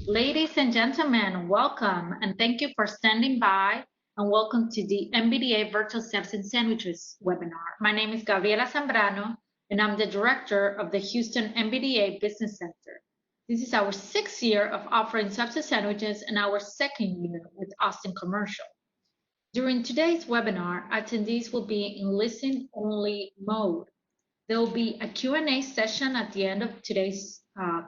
Ladies and gentlemen, welcome and thank you for standing by and welcome to the MBDA Virtual Substance Sandwiches webinar. My name is Gabriela Zambrano and I'm the director of the Houston MBDA Business Center. This is our 6th year of offering substance sandwiches and our 2nd year with Austin Commercial. During today's webinar, attendees will be in listen-only mode. There will be a Q&A session at the end of today's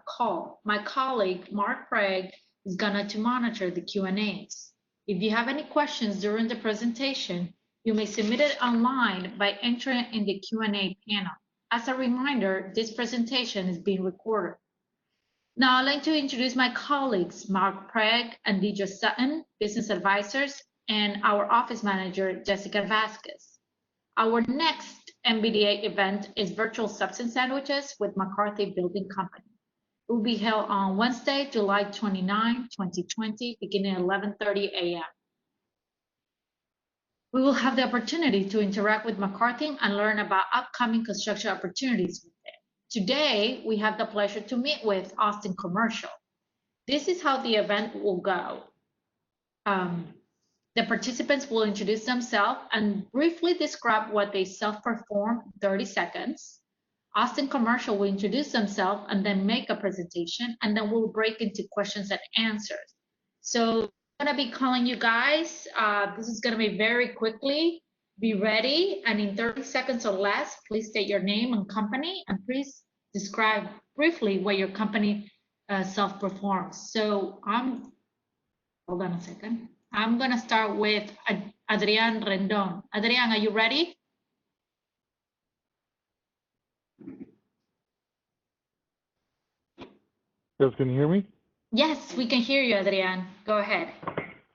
call. My colleague, Mark Craig, is going to monitor the Q&As. If you have any questions during the presentation, you may submit it online by entering in the Q&A panel. As a reminder, this presentation is being recorded. Now, I'd like to introduce my colleagues, Mark Craig and Deidre Sutton, business advisors, and our office manager, Jessica Vasquez. Our next MBDA event is Virtual Substance Sandwiches with McCarthy Building Company. It will be held on Wednesday, July 29, 2020, beginning at 11:30 a.m. We will have the opportunity to interact with McCarthy and learn about upcoming construction opportunities with them. Today, we have the pleasure to meet with Austin Commercial. This is how the event will go. The participants will introduce themselves and briefly describe what they self-perform in 30 seconds. Austin Commercial will introduce themselves and then make a presentation, and then we'll break into questions and answers. So I'm going to be calling you guys. This is going to be very quickly. Be ready, and in 30 seconds or less, please state your name and company, and please describe briefly what your company self-performs. So hold on a second. I'm going to start with Adrian Rendon. Adrian, are you ready? Yes, can you hear me? Yes, we can hear you, Adrian. Go ahead.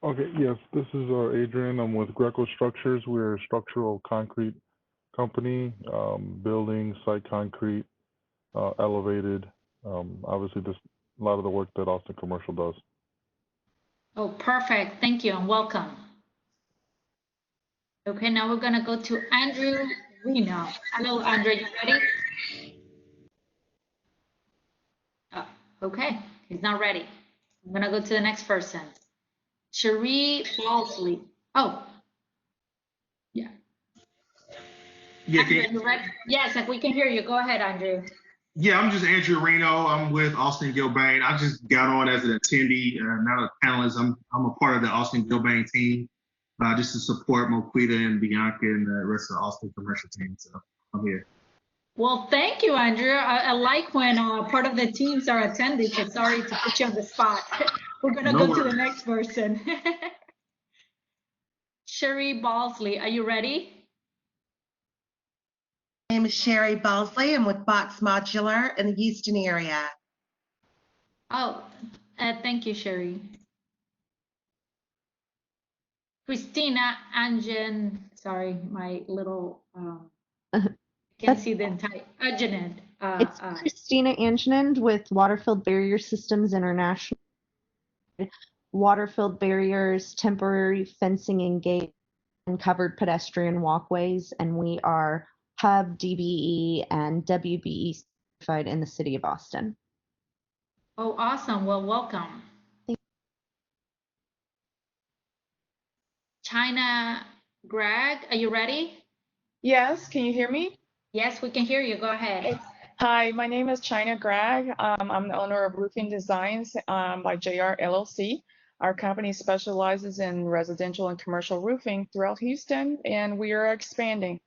Okay, yes, this is Adrian. I'm with Greco Structures. We're a structural concrete company, building, site concrete, elevated. Obviously, just a lot of the work that Austin Commercial does. Oh, perfect. Thank you and welcome. Okay, now we're going to go to Andrew Reno. Hello, Andrew, you ready? Oh, okay, he's not ready. I'm going to go to the next person. Cherie Balsley. Oh, yeah. Yeah, Andrew, you ready? Yes, we can hear you. Go ahead, Andrew. Yeah, I'm just Andrew Reno. I'm with Austin Gilbane. I just got on as an attendee, not a panelist. I'm a part of the Austin Gilbane team, just to support Moquita and Bianca and the rest of the Austin Commercial team. So I'm here. Well, thank you, Andrew. I like when part of the teams are attending, so sorry to put you on the spot. We're going to go to the next person. Cherie Balsley, are you ready? My name is Sherry Balsley. I'm with Box Modular in the Houston area. Oh, thank you, Sherry. Christina Anjan, sorry, my little, can't see the entire, Anjanand. It's Christina Anjanand with Water-Filled Barrier Systems International. Water-filled barriers, temporary fencing and gate, and covered pedestrian walkways, and we are Hub, DBE, and WBE certified in the city of Austin. Oh, awesome. Well, welcome. China Greg, are you ready? Yes, can you hear me? Yes, we can hear you. Go ahead. Hi, my name is China Greg. I'm the owner of Roofing Designs by JR LLC. Our company specializes in residential and commercial roofing throughout Houston, and we are expanding.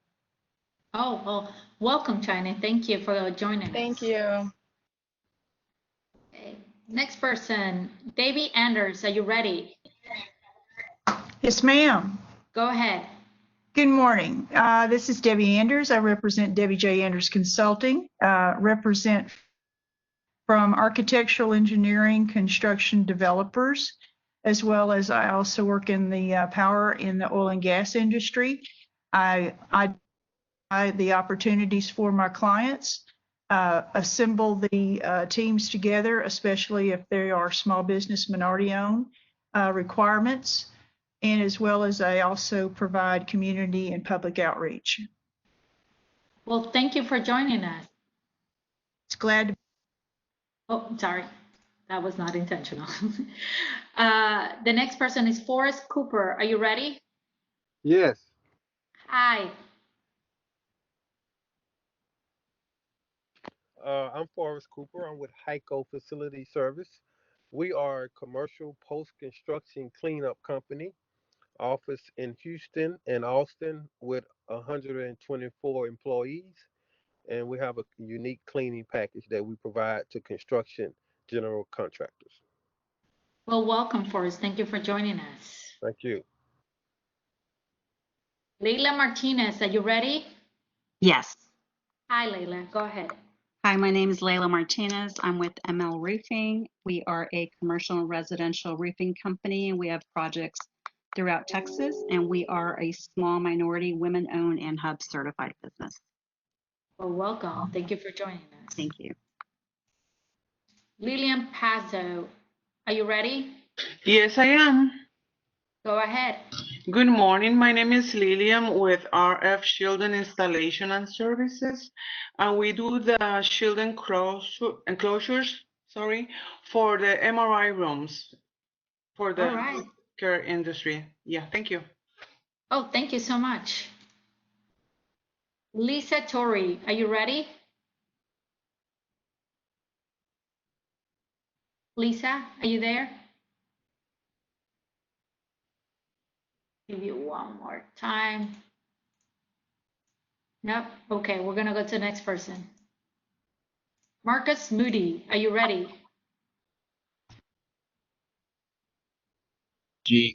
Oh, well, welcome, China. Thank you for joining us. Thank you. Okay. Next person, Debbie Anders, are you ready? Yes, ma'am. Go ahead. Good morning. This is Debbie Anders. I represent Debbie J. Anders Consulting, represent from architectural engineering, construction developers, as well as I also work in the power in the oil and gas industry. I the opportunities for my clients, assemble the teams together, especially if they are small business minority owned requirements. And as well as I also provide community and public outreach. Well, thank you for joining us. It's glad to. Oh, sorry. That was not intentional. The next person is Forrest Cooper. Are you ready? Yes. Hi. I'm Forrest Cooper. I'm with HEICO Facility Service. We are a commercial post-construction cleanup company, office in Houston and Austin with 124 employees, and we have a unique cleaning package that we provide to construction general contractors. Well, welcome, Forrest. Thank you for joining us. Thank you. Leila Martinez, are you ready? Yes. Hi, Leila. Go ahead. Hi, my name is Layla Martinez. I'm with ML Roofing. We are a commercial and residential roofing company, and we have projects throughout Texas, and we are a small minority, women-owned, and HUB certified business. Well, welcome. Thank you for joining us. Thank you. Lillian Pazzo, are you ready? Yes, I am. Go ahead. Good morning. My name is Lilian with RF Shielding Installation and Services. And we do the shield enclosures, for the MRI rooms for the All right. care industry. Yeah, thank you. Oh, thank you so much. Lisa Torrey, are you ready? Lisa, are you there? Give you one more time. Nope. Okay, we're gonna go to the next person. Marcus Moody, are you ready?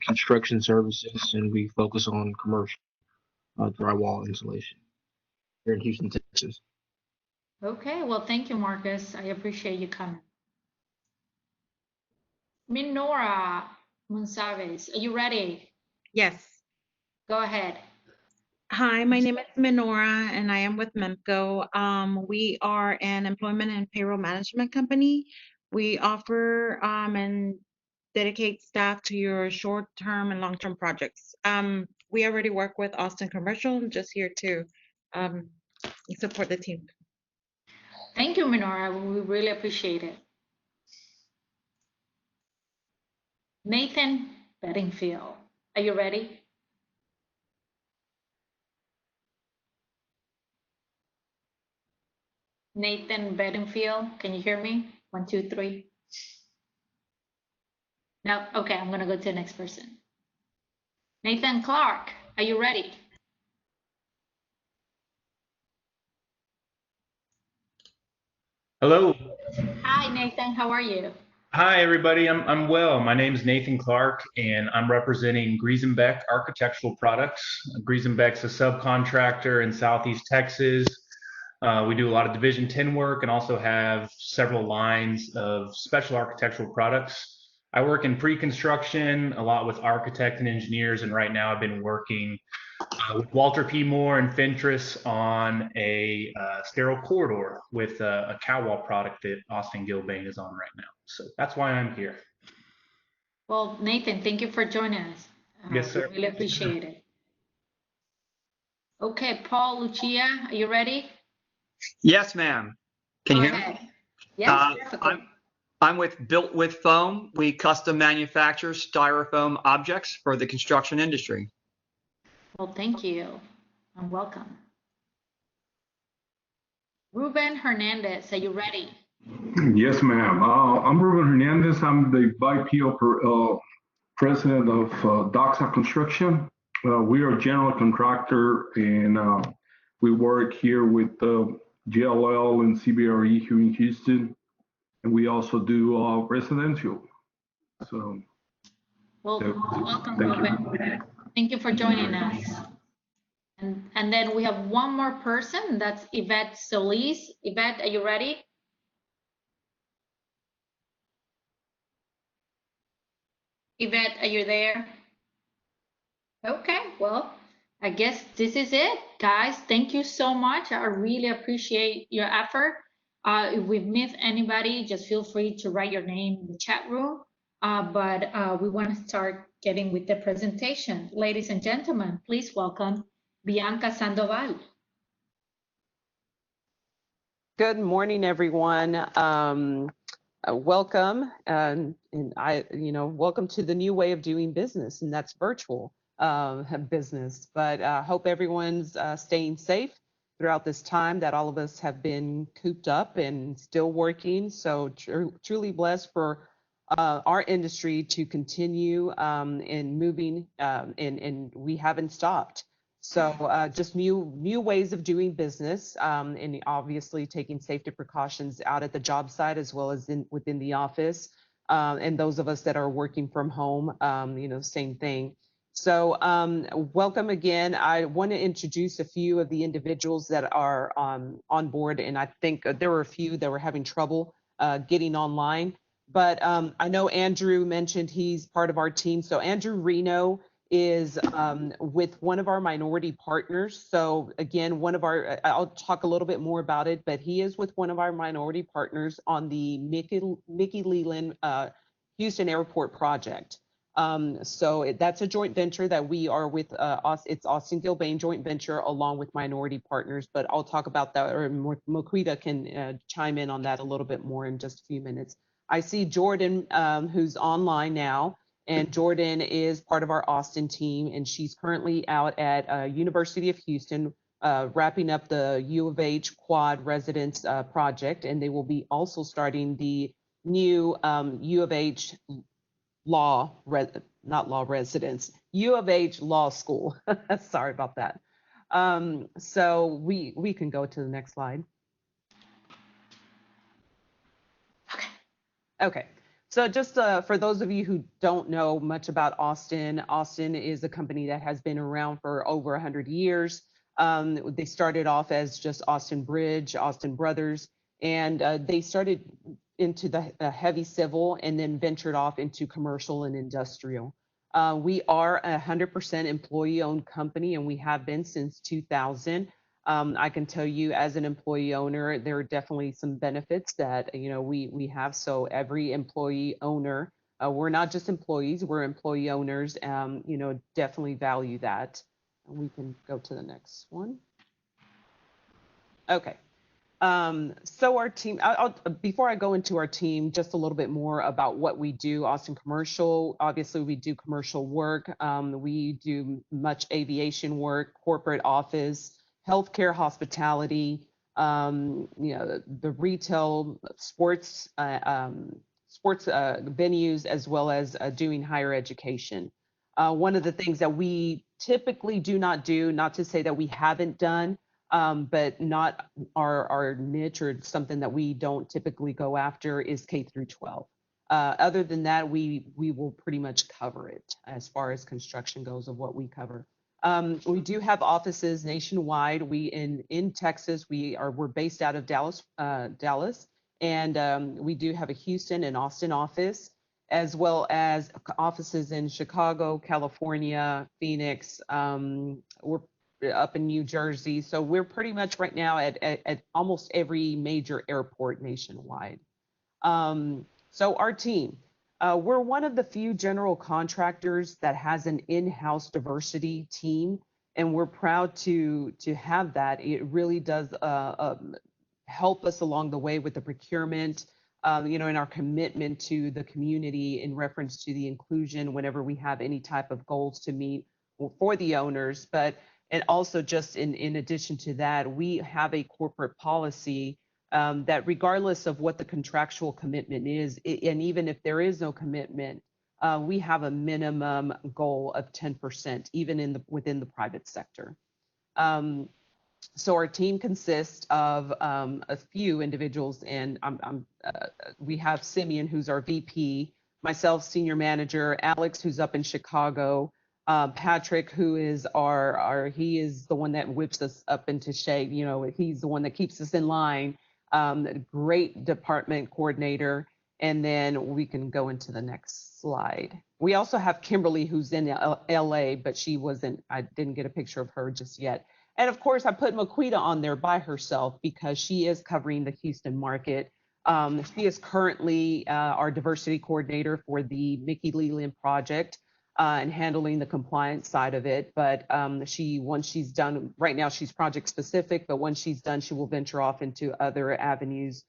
Construction Services, and we focus on commercial drywall insulation here in Houston, Texas. Okay, well, thank you, Marcus. I appreciate you coming. Minora Monsalves, are you ready? Yes. Go ahead. Hi, my name is Minora and I am with MEMCO. We are an employment and payroll management company. We offer and dedicate staff to your short-term and long-term projects. We already work with Austin Commercial. I'm just here to support the team. Thank you, Minora. We really appreciate it. Nathan Bedingfield, are you ready? Nathan Bedingfield, can you hear me? 1, 2, 3. No, okay, I'm gonna go to the next person. Nathan Clark, are you ready? Hello. Hi, Nathan, how are you? Hi, everybody. I'm well. My name is Nathan Clark, and I'm representing Griesenbeck Architectural Products. Griesenbeck's a subcontractor in Southeast Texas. We do a lot of Division 10 work and also have several lines of special architectural products. I work in pre-construction, a lot with architects and engineers, and right now I've been working with Walter P. Moore and Fentress on a sterile corridor with a cow wall product that Austin Gilbane is on right now. So that's why I'm here. Well, Nathan, thank you for joining us. Yes, sir. We really appreciate it. Okay, Paul Lucia, are you ready? Yes, ma'am. Can you hear me? Yes, I'm with Built With Foam. We custom manufacture styrofoam objects for the construction industry. Well, thank you and welcome. Ruben Hernandez, are you ready? Yes, ma'am. I'm Ruben Hernandez. I'm the BIPO president of Doxa Construction. We are a general contractor, and we work here with GLL and CBRE here in Houston, and we also do residential. So, well, welcome, Ruben. Thank you for joining us. And then we have one more person, that's Yvette Solis. Yvette, are you ready? Yvette, are you there? Okay, well, I guess this is it, guys. Thank you so much. I really appreciate your effort. If we've missed anybody, just feel free to write your name in the chat room. But we want to start getting with the presentation. Ladies and gentlemen, please welcome Bianca Sandoval. Good morning, everyone. welcome, and welcome to the new way of doing business, and that's virtual business. But hope everyone's staying safe throughout this time that all of us have been cooped up and still working. So truly blessed for our industry to continue in moving, and we haven't stopped. So just new ways of doing business, and obviously taking safety precautions out at the job site as well as within the office. And those of us that are working from home, same thing. So welcome again. I want to introduce a few of the individuals that are on board, and I think there were a few that were having trouble getting online. But I know Andrew mentioned he's part of our team. So Andrew Reno is with one of our minority partners. So again, I'll talk a little bit more about it, but he is with one of our minority partners on the Mickey Leland Houston Airport project. So that's a joint venture that we are with, it's Austin Gilbane joint venture along with minority partners, but I'll talk about that, or Moquita can chime in on that a little bit more in just a few minutes. I see Jordan, who's online now. And Jordan is part of our Austin team, and she's currently out at University of Houston, wrapping up the U of H Quad Residence project, and they will be also starting the new U of H U of H Law School. Sorry about that. So we can go to the next slide. Okay. So just for those of you who don't know much about Austin, Austin is a company that has been around for over 100 years. They started off as just Austin Bridge, Austin Brothers, and they started into the heavy civil and then ventured off into commercial and industrial. We are a 100% employee-owned company, and we have been since 2000. I can tell you as an employee owner, there are definitely some benefits that, we have. So every employee owner, we're not just employees, we're employee owners, definitely value that. We can go to the next one. Okay. So our team, before I go into our team, just a little bit more about what we do. Austin Commercial, obviously we do commercial work. We do much aviation work, corporate office, healthcare, hospitality, the retail, sports venues, as well as doing higher education. One of the things that we typically do not do, not to say that we haven't done, but not our niche or something that we don't typically go after, is K through 12. Other than that, we will pretty much cover it as far as construction goes of what we cover. We do have offices nationwide. In Texas, we're based out of Dallas, and we do have a Houston and Austin office, as well as offices in Chicago, California, Phoenix. We're up in New Jersey, so we're pretty much right now at almost every major airport nationwide. So our team. We're one of the few general contractors that has an in-house diversity team, and we're proud to have that. It really does help us along the way with the procurement, and our commitment to the community in reference to the inclusion whenever we have any type of goals to meet for the owners. And also just in addition to that, we have a corporate policy that regardless of what the contractual commitment is, and even if there is no commitment, we have a minimum goal of 10%, even within the private sector. So our team consists of a few individuals, and we have Simeon, who's our VP, myself, senior manager, Alex, who's up in Chicago, Patrick, who is he is the one that whips us up into shape. He's the one that keeps us in line. Great department coordinator. And then we can go into the next slide. We also have Kimberly, who's in LA, but I didn't get a picture of her just yet. And of course, I put Moquita on there by herself because she is covering the Houston market. She is currently our diversity coordinator for the Mickey Leland project and handling the compliance side of it. But once she's done, right now she's project specific, but once she's done, she will venture off into other avenues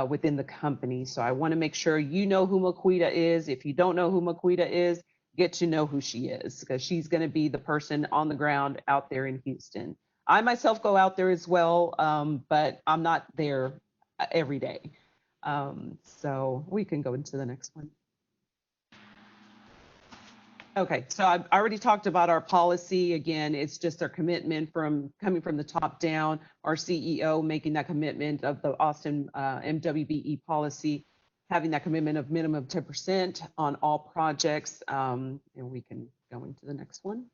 within the company. So I want to make sure you know who Maquita is. If you don't know who Maquita is, get to know who she is, because she's going to be the person on the ground out there in Houston. I myself go out there as well, but I'm not there every day. So we can go into the next one. Okay, so I already talked about our policy. Again, it's just our commitment coming from the top down, our CEO making that commitment of the Austin MWBE policy, having that commitment of minimum 10% on all projects. And we can go into the next one.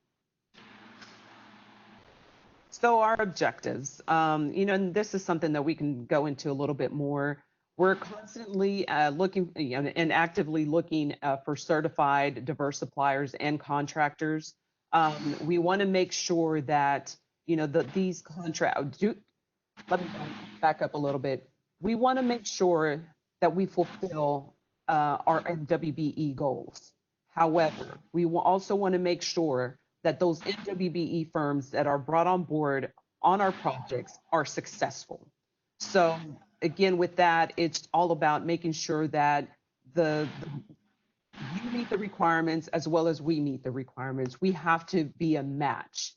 So our objectives, and this is something that we can go into a little bit more. We're constantly looking and actively looking for certified diverse suppliers and contractors. We want to make sure that, these contracts, let me back up a little bit. We want to make sure that we fulfill our MWBE goals. However, we also want to make sure that those MWBE firms that are brought on board on our projects are successful. So again, with that, it's all about making sure that you meet the requirements as well as we meet the requirements. We have to be a match.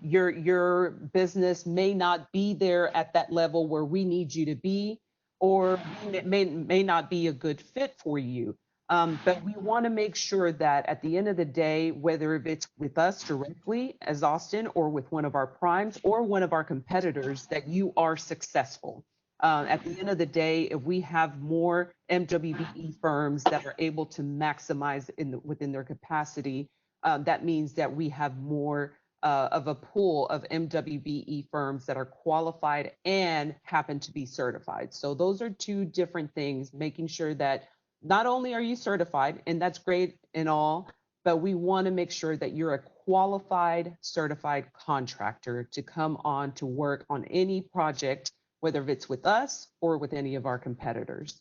Your business may not be there at that level where we need you to be, or it may not be a good fit for you. But we want to make sure that at the end of the day, whether it's with us directly as Austin or with one of our primes or one of our competitors, that you are successful. At the end of the day, if we have more MWBE firms that are able to maximize within their capacity, that means that we have more of a pool of MWBE firms that are qualified and happen to be certified. So those are two different things, making sure that not only are you certified, and that's great and all, but we want to make sure that you're a qualified, certified contractor to come on to work on any project, whether it's with us or with any of our competitors.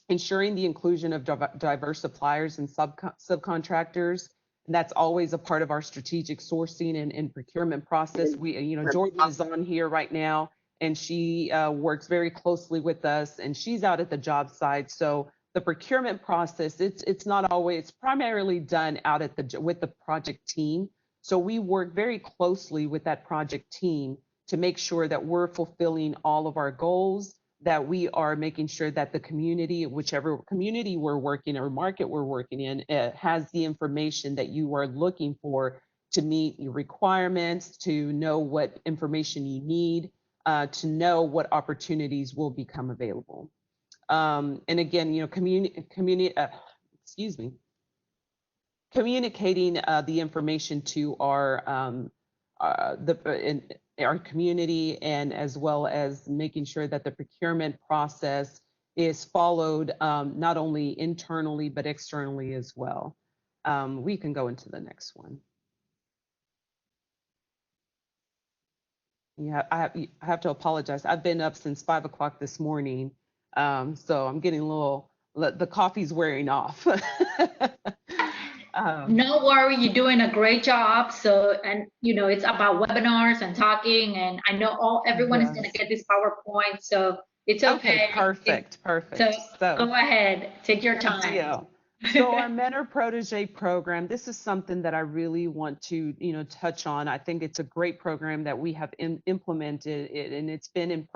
Ensuring the inclusion of diverse suppliers and subcontractors, and that's always a part of our strategic sourcing and procurement process. Jordan is on here right now, and she works very closely with us, and she's out at the job site. So the procurement process, it's not always, it's primarily done out with the project team. So we work very closely with that project team to make sure that we're fulfilling all of our goals, that we are making sure that the community, whichever community we're working or market we're working in, has the information that you are looking for to meet your requirements, to know what information you need, to know what opportunities will become available. And again, communicating the information to our community, and as well as making sure that the procurement process is followed not only internally but externally as well. We can go into the next one. Yeah, I have to apologize. I've been up since 5 o'clock this morning, so I'm getting the coffee's wearing off. No worry, you're doing a great job. So, and it's about webinars and talking, and I know everyone is going to get this PowerPoint, so it's okay. Perfect. So go ahead, take your time. So our mentor protege program, this is something that I really want to touch on. I think it's a great program that we have implemented, and it's been in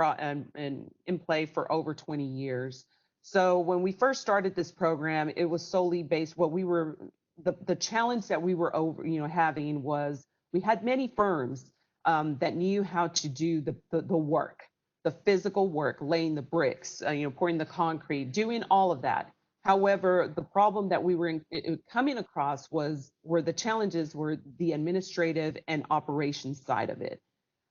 play for over 20 years. So when we first started this program, it was solely based, the challenge that we were having was we had many firms that knew how to do the work, the physical work, laying the bricks, pouring the concrete, doing all of that. However, the problem that we were coming across were the challenges were the administrative and operations side of it.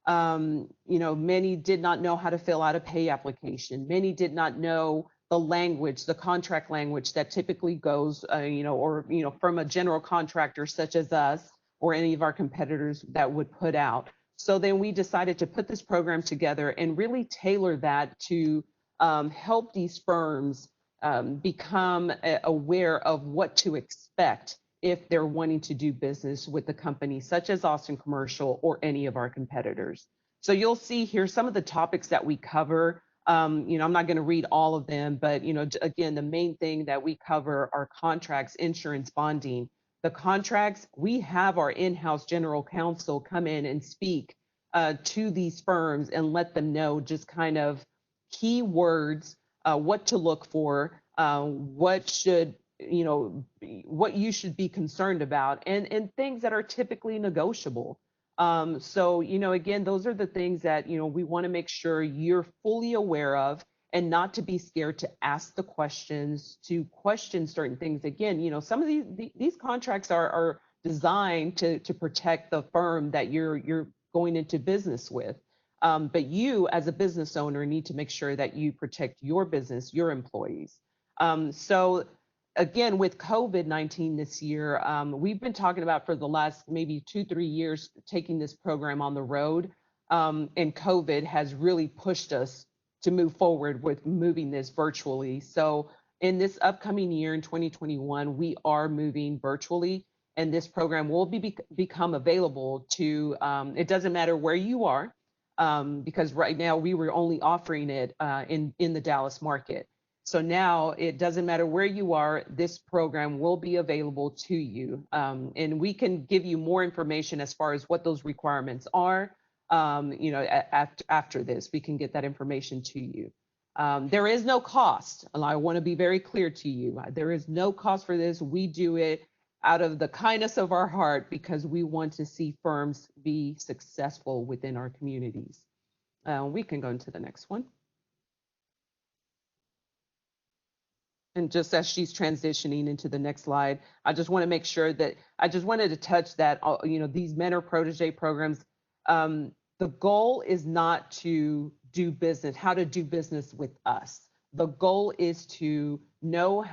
Many did not know how to fill out a pay application. Many did not know the language, the contract language that typically goes, from a general contractor such as us or any of our competitors that would put out. So then we decided to put this program together and really tailor that to help these firms become aware of what to expect if they're wanting to do business with a company such as Austin Commercial or any of our competitors. So you'll see here some of the topics that we cover. I'm not going to read all of them, but again, the main thing that we cover are contracts, insurance, bonding. The contracts, we have our in-house general counsel come in and speak to these firms and let them know just kind of key words, what to look for, what you should be concerned about, and things that are typically negotiable. Again, those are the things that, we want to make sure you're fully aware of, and not to be scared to ask the questions, to question certain things. Again, some of these contracts are designed to protect the firm that you're going into business with. But you as a business owner need to make sure that you protect your business, your employees. Again, with COVID-19 this year, we've been talking about for the last maybe 2-3 years taking this program on the road, and COVID has really pushed us to move forward with moving this virtually. So in this upcoming year in 2021, we are moving virtually, and this program will become available to, it doesn't matter where you are, because right now we were only offering it in the Dallas market. So now it doesn't matter where you are, this program will be available to you. And we can give you more information as far as what those requirements are. After this, we can get that information to you. There is no cost. And I want to be very clear to you. There is no cost for this. We do it out of the kindness of our heart because we want to see firms be successful within our communities. We can go into the next one. And just as she's transitioning into the next slide, I just want to make sure that I just wanted to touch that, these mentor protege programs, the goal is not to do business, how to do business with us. The goal is to know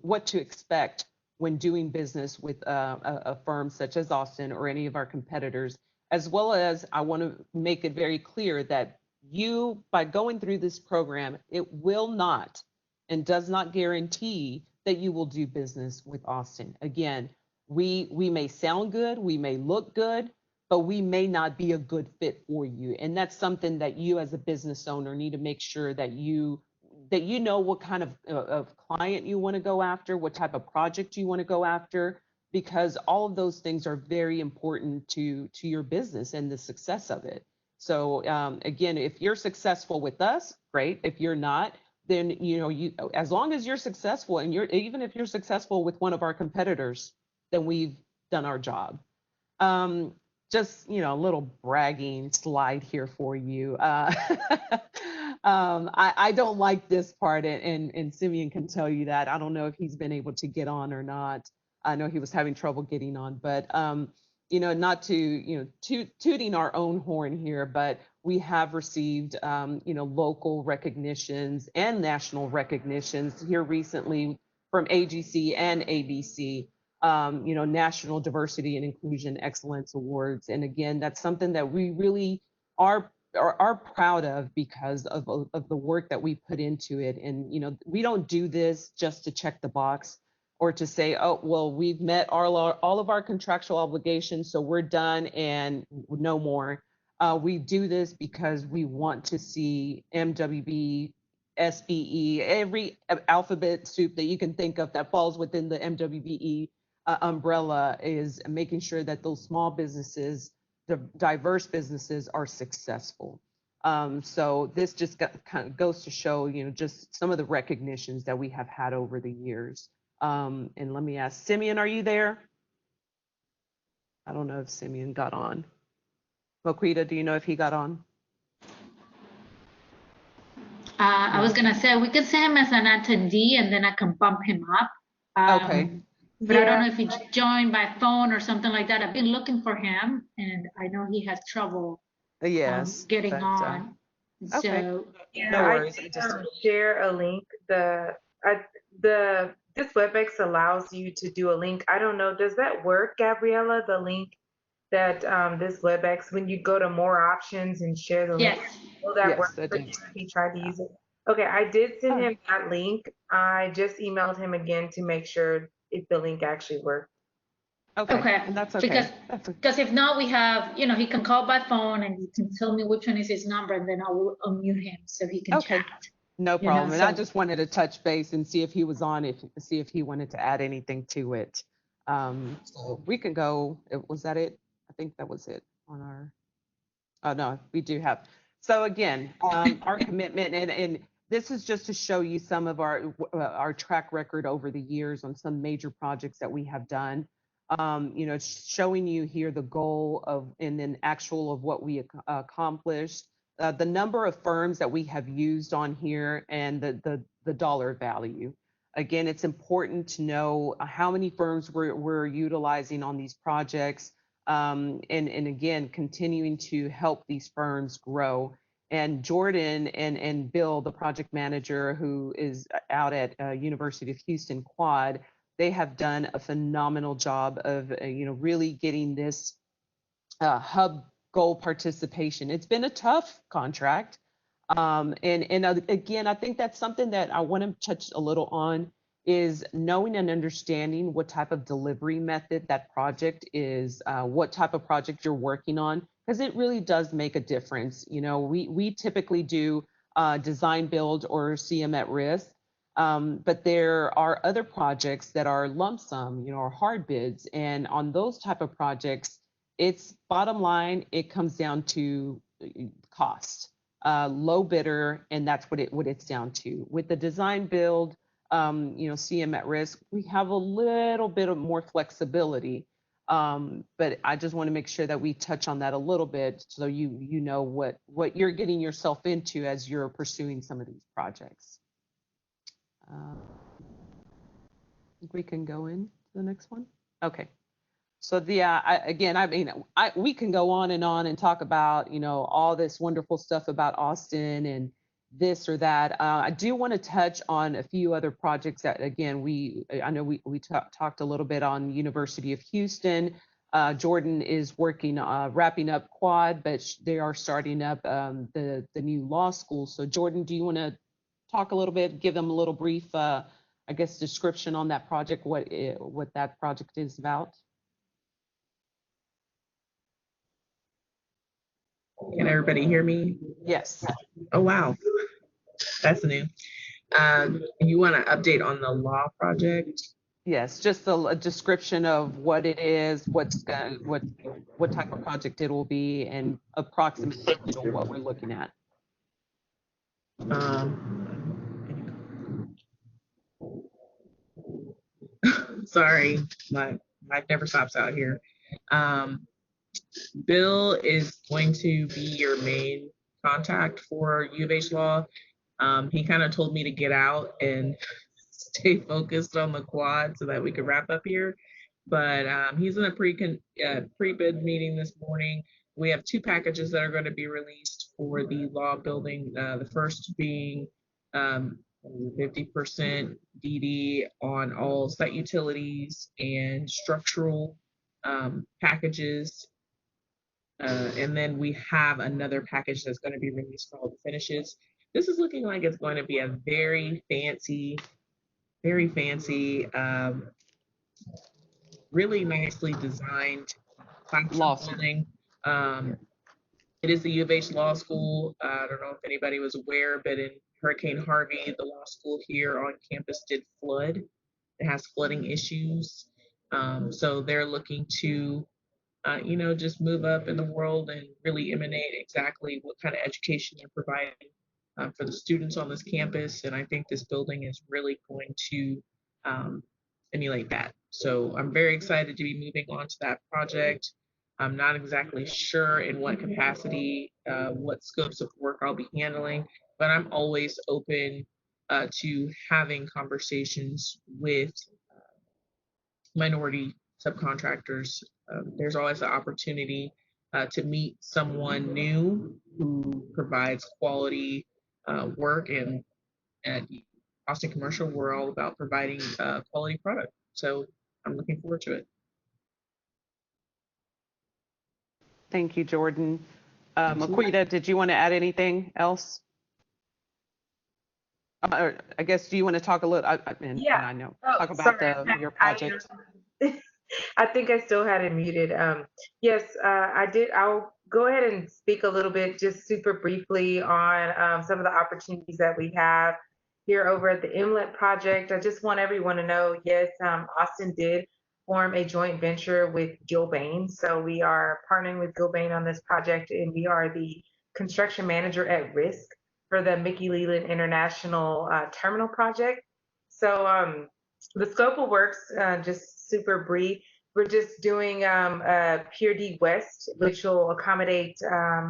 what to expect when doing business with a firm such as Austin or any of our competitors, as well as I want to make it very clear that you, by going through this program, it will not and does not guarantee that you will do business with Austin. Again, we may sound good, we may look good, but we may not be a good fit for you. And that's something that you as a business owner need to make sure that you know what kind of client you want to go after, what type of project you want to go after, because all of those things are very important to your business and the success of it. So again, if you're successful with us, great. If you're not, then you as long as you're successful, and even if you're successful with one of our competitors, then we've done our job. Just a little bragging slide here for you. I don't like this part, and Simeon can tell you that. I don't know if he's been able to get on or not. I know he was having trouble getting on, but not to tooting our own horn here, but we have received local recognitions and national recognitions here recently from AGC and ABC. National Diversity and Inclusion Excellence Awards. And again, that's something that we really are proud of because of the work that we put into it. And, we don't do this just to check the box or to say, oh, well, we've met all of our contractual obligations, so we're done and no more. We do this because we want to see MWB, SBE, every alphabet soup that you can think of that falls within the MWBE umbrella, is making sure that those small businesses, the diverse businesses, are successful. So this just kind of goes to show, just some of the recognitions that we have had over the years. And let me ask, Simeon, are you there? I don't know if Simeon got on. Moquita, do you know if he got on? I was gonna say we could say him as an attendee, and then I can bump him up. Okay. But yeah. I don't know if he joined by phone or something like that. I've been looking for him, and I know he has trouble getting on. Okay. So yeah, no worries. I just share a link. This WebEx allows you to do a link. I don't know, does that work, Gabriella? The link that this WebEx, when you go to more options and share the link, will that work for you if he tried to use it? Okay, I did send him that link. I just emailed him again to make sure if the link actually worked. Okay, And that's okay. Because if not, we have, he can call by phone and he can tell me which one is his number, and then I will unmute him so he can chat. No problem. And I so- just wanted to touch base and see if he was on, see if he wanted to add anything to it. So we can go. Was that it? I think that was it on our. Oh no, we do have. So again, our commitment, and this is just to show you some of our track record over the years on some major projects that we have done. It's showing you here the goal of, and then actual of what we accomplished, the number of firms that we have used on here, and the dollar value. Again, it's important to know how many firms we're utilizing on these projects, and again, continuing to help these firms grow. And Jordan and Bill, the project manager who is out at University of Houston Quad, they have done a phenomenal job of really getting this hub goal participation. It's been a tough contract, and again, I think that's something that I want to touch a little on, is knowing and understanding what type of delivery method that project is, what type of project you're working on, because it really does make a difference. We typically do design build or CM at risk, but there are other projects that are lump sum, or hard bids, and on those type of projects, it's bottom line, it comes down to cost, low bidder, and that's what it's down to. With the design build, CM at risk, we have a little bit of more flexibility, but I just want to make sure that we touch on that a little bit, so you know what you're getting yourself into as you're pursuing some of these projects. I think we can go in to the next one. Okay. So we can go on and talk about, all this wonderful stuff about Austin and this or that. I do want to touch on a few other projects that, again, I know we talked a little bit on University of Houston. Jordan is working, wrapping up Quad, but they are starting up the new law school. So Jordan, do you want to talk a little bit, give them a little brief, description on that project, what that project is about? Can everybody hear me? Yes. Oh, wow. That's new. You want to update on the law project? Yes, just a description of what it is, what type of project it will be, and approximately what we're looking at. Sorry, my life never stops out here. Bill is going to be your main contact for U of H Law. He kind of told me to get out and stay focused on the quad so that we could wrap up here. But he's in a pre-bid meeting this morning. We have two packages that are going to be released for the law building. The first being 50% DD on all site utilities and structural packages. And then we have another package that's going to be released for all the finishes. This is looking like it's going to be a very fancy, really nicely designed classroom building. It is the U of H Law School. I don't know if anybody was aware, but in Hurricane Harvey, the law school here on campus did flood. It has flooding issues. So they're looking to just move up in the world and really emanate exactly what kind of education they're providing for the students on this campus. And I think this building is really going to emulate that. So I'm very excited to be moving on to that project. I'm not exactly sure in what capacity, what scopes of work I'll be handling, but I'm always open to having conversations with minority subcontractors. There's always the opportunity to meet someone new who provides quality work, and at Austin Commercial, we're all about providing quality product. So I'm looking forward to it. Thank you, Jordan. Maquita, did you want to add anything else? I guess, do you want to talk a little? Yeah. I know. Talk about your project. I think I still had it muted. Yes, I did. I'll go ahead and speak a little bit, just super briefly, on some of the opportunities that we have here over at the Inlet Project. I just want everyone to know, yes, Austin did form a joint venture with Gilbane. So we are partnering with Gilbane on this project, and we are the construction manager at risk for the Mickey Leland International Terminal Project. So the scope of works, just super brief, we're just doing Pier D West, which will accommodate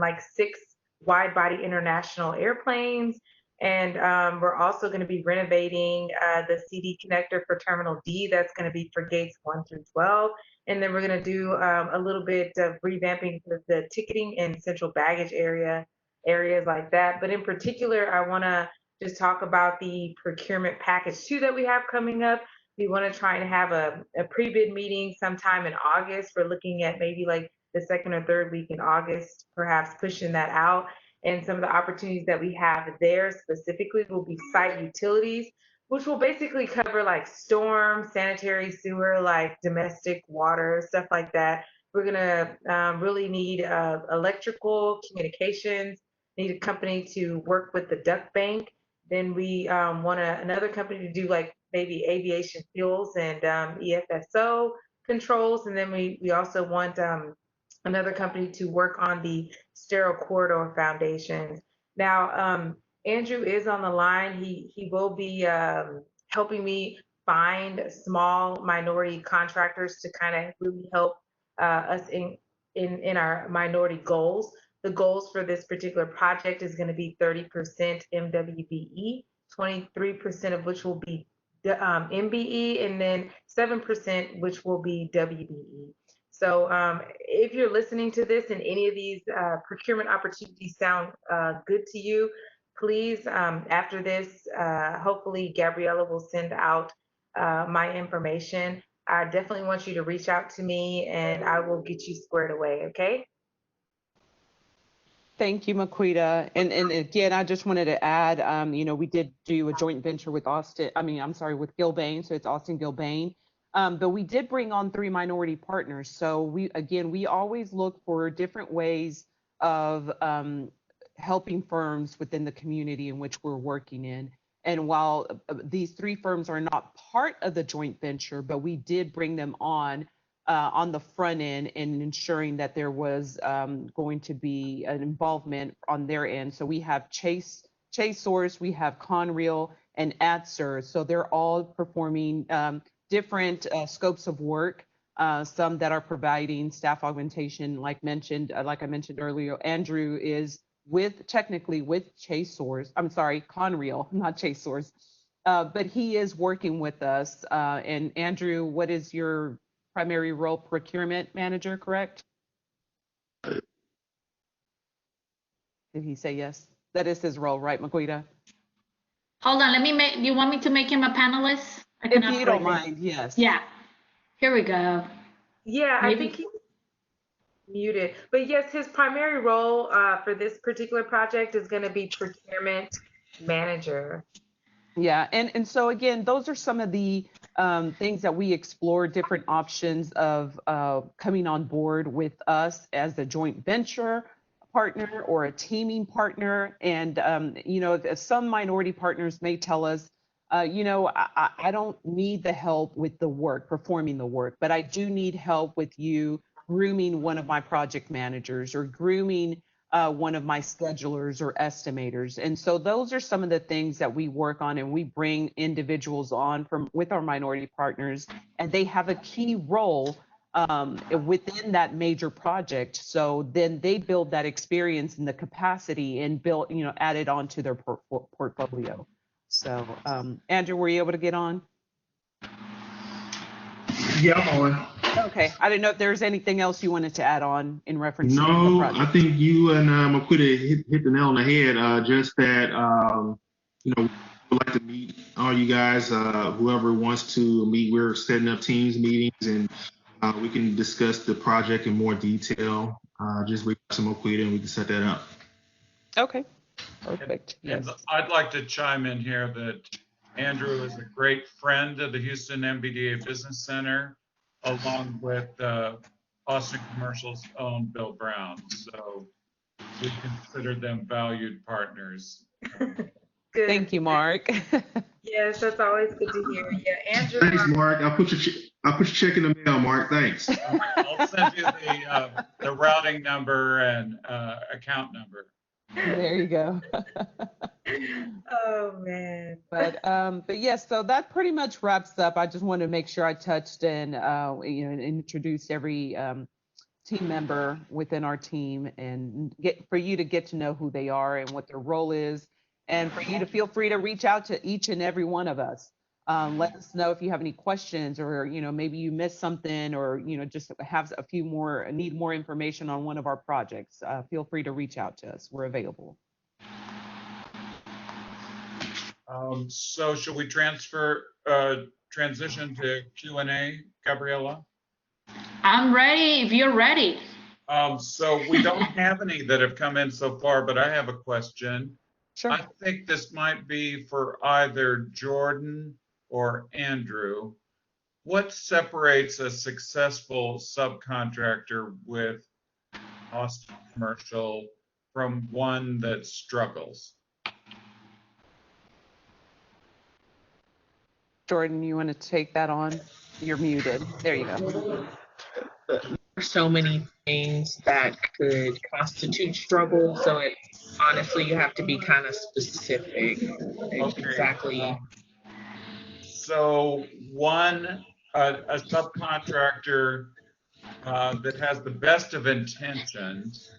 like 6 wide-body international airplanes. And we're also going to be renovating the CD connector for Terminal D. That's going to be for gates 1 through 12. And then we're going to do a little bit of revamping the ticketing and central baggage areas like that. But in particular, I want to just talk about the procurement package 2 that we have coming up. We want to try and have a pre-bid meeting sometime in August. We're looking at maybe like the 2nd or 3rd week in August, perhaps pushing that out. And some of the opportunities that we have there specifically will be site utilities, which will basically cover like storm, sanitary sewer, like domestic water, stuff like that. We're gonna really need electrical communications, need a company to work with the duct bank. Then we want another company to do like maybe aviation fuels and EFSO controls. And then we also want another company to work on the sterile corridor foundations. Now, Andrew is on the line. He will be helping me find small minority contractors to kind of really help us in our minority goals. The goals for this particular project is going to be 30% MWBE, 23% of which will be MBE, and then 7% which will be WBE. So if you're listening to this and any of these procurement opportunities sound good to you, please, after this, hopefully Gabriella will send out my information. I definitely want you to reach out to me and I will get you squared away, okay? Thank you, Maquita. And again, I just wanted to add, we did do a joint venture with with Gilbane, so it's Austin Gilbane. But we did bring on 3 minority partners. So we always look for different ways of helping firms within the community in which we're working in. And while these 3 firms are not part of the joint venture, but we did bring them on the front end in ensuring that there was going to be an involvement on their end. So we have Chase Source, we have Conrail, and AdSur. So they're all performing different scopes of work. Some that are providing staff augmentation, like I mentioned earlier. Andrew is technically with Conrail, not Chase Source, but he is working with us. And Andrew, what is your primary role? Procurement manager, correct? Did he say yes? That is his role, right, Maquita? Hold on, you want me to make him a panelist? If you don't mind, yes. Yeah, here we go. Yeah, I think he's muted. But yes, his primary role for this particular project is going to be procurement manager. Yeah, and so again, those are some of the things that we explore, different options of coming on board with us as a joint venture partner or a teaming partner. And, if some minority partners may tell us, I don't need the help with the work, performing the work, but I do need help with you grooming one of my project managers or grooming one of my schedulers or estimators. And so those are some of the things that we work on, and we bring individuals on with our minority partners, and they have a key role within that major project. So then they build that experience and the capacity and add it onto their portfolio. So Andrew, were you able to get on? Yeah, I'm on. Okay, I didn't know if there's anything else you wanted to add on in reference to the No, project. I think you and Maquita hit the nail on the head. Just that, we'd like to meet all you guys. Whoever wants to meet, we're setting up Teams meetings, and we can discuss the project in more detail. Just reach out to Maquita, and we can set that up. Okay, perfect. And I'd like to chime in here that Andrew is a great friend of the Houston MBDA Business Center. along with Austin Commercial's own Bill Brown. So we consider them valued partners. Good. Thank you, Mark. Yes, that's always good to hear. Yeah, Andrew. Thanks, Mark. I'll put your check in the mail, Mark. Thanks. I'll send you the routing number and account number. There you go. Oh man. But yes, so that pretty much wraps up. I just wanted to make sure I touched and and introduced every team member within our team, and for you to get to know who they are and what their role is, and for you to feel free to reach out to each and every one of us. Let us know if you have any questions, or maybe you missed something, or just have a few more, need more information on one of our projects. Feel free to reach out to us. We're available. So should we transition to Q&A, Gabriela? I'm ready if you're ready. So we don't have any that have come in so far, but I have a question. Sure. I think this might be for either Jordan or Andrew. What separates a successful subcontractor with Austin Commercial from one that struggles? Jordan, you want to take that on? You're muted. There you go. There's so many things that could constitute struggle. So honestly, you have to be kind of specific. Okay. Exactly. So a subcontractor that has the best of intentions,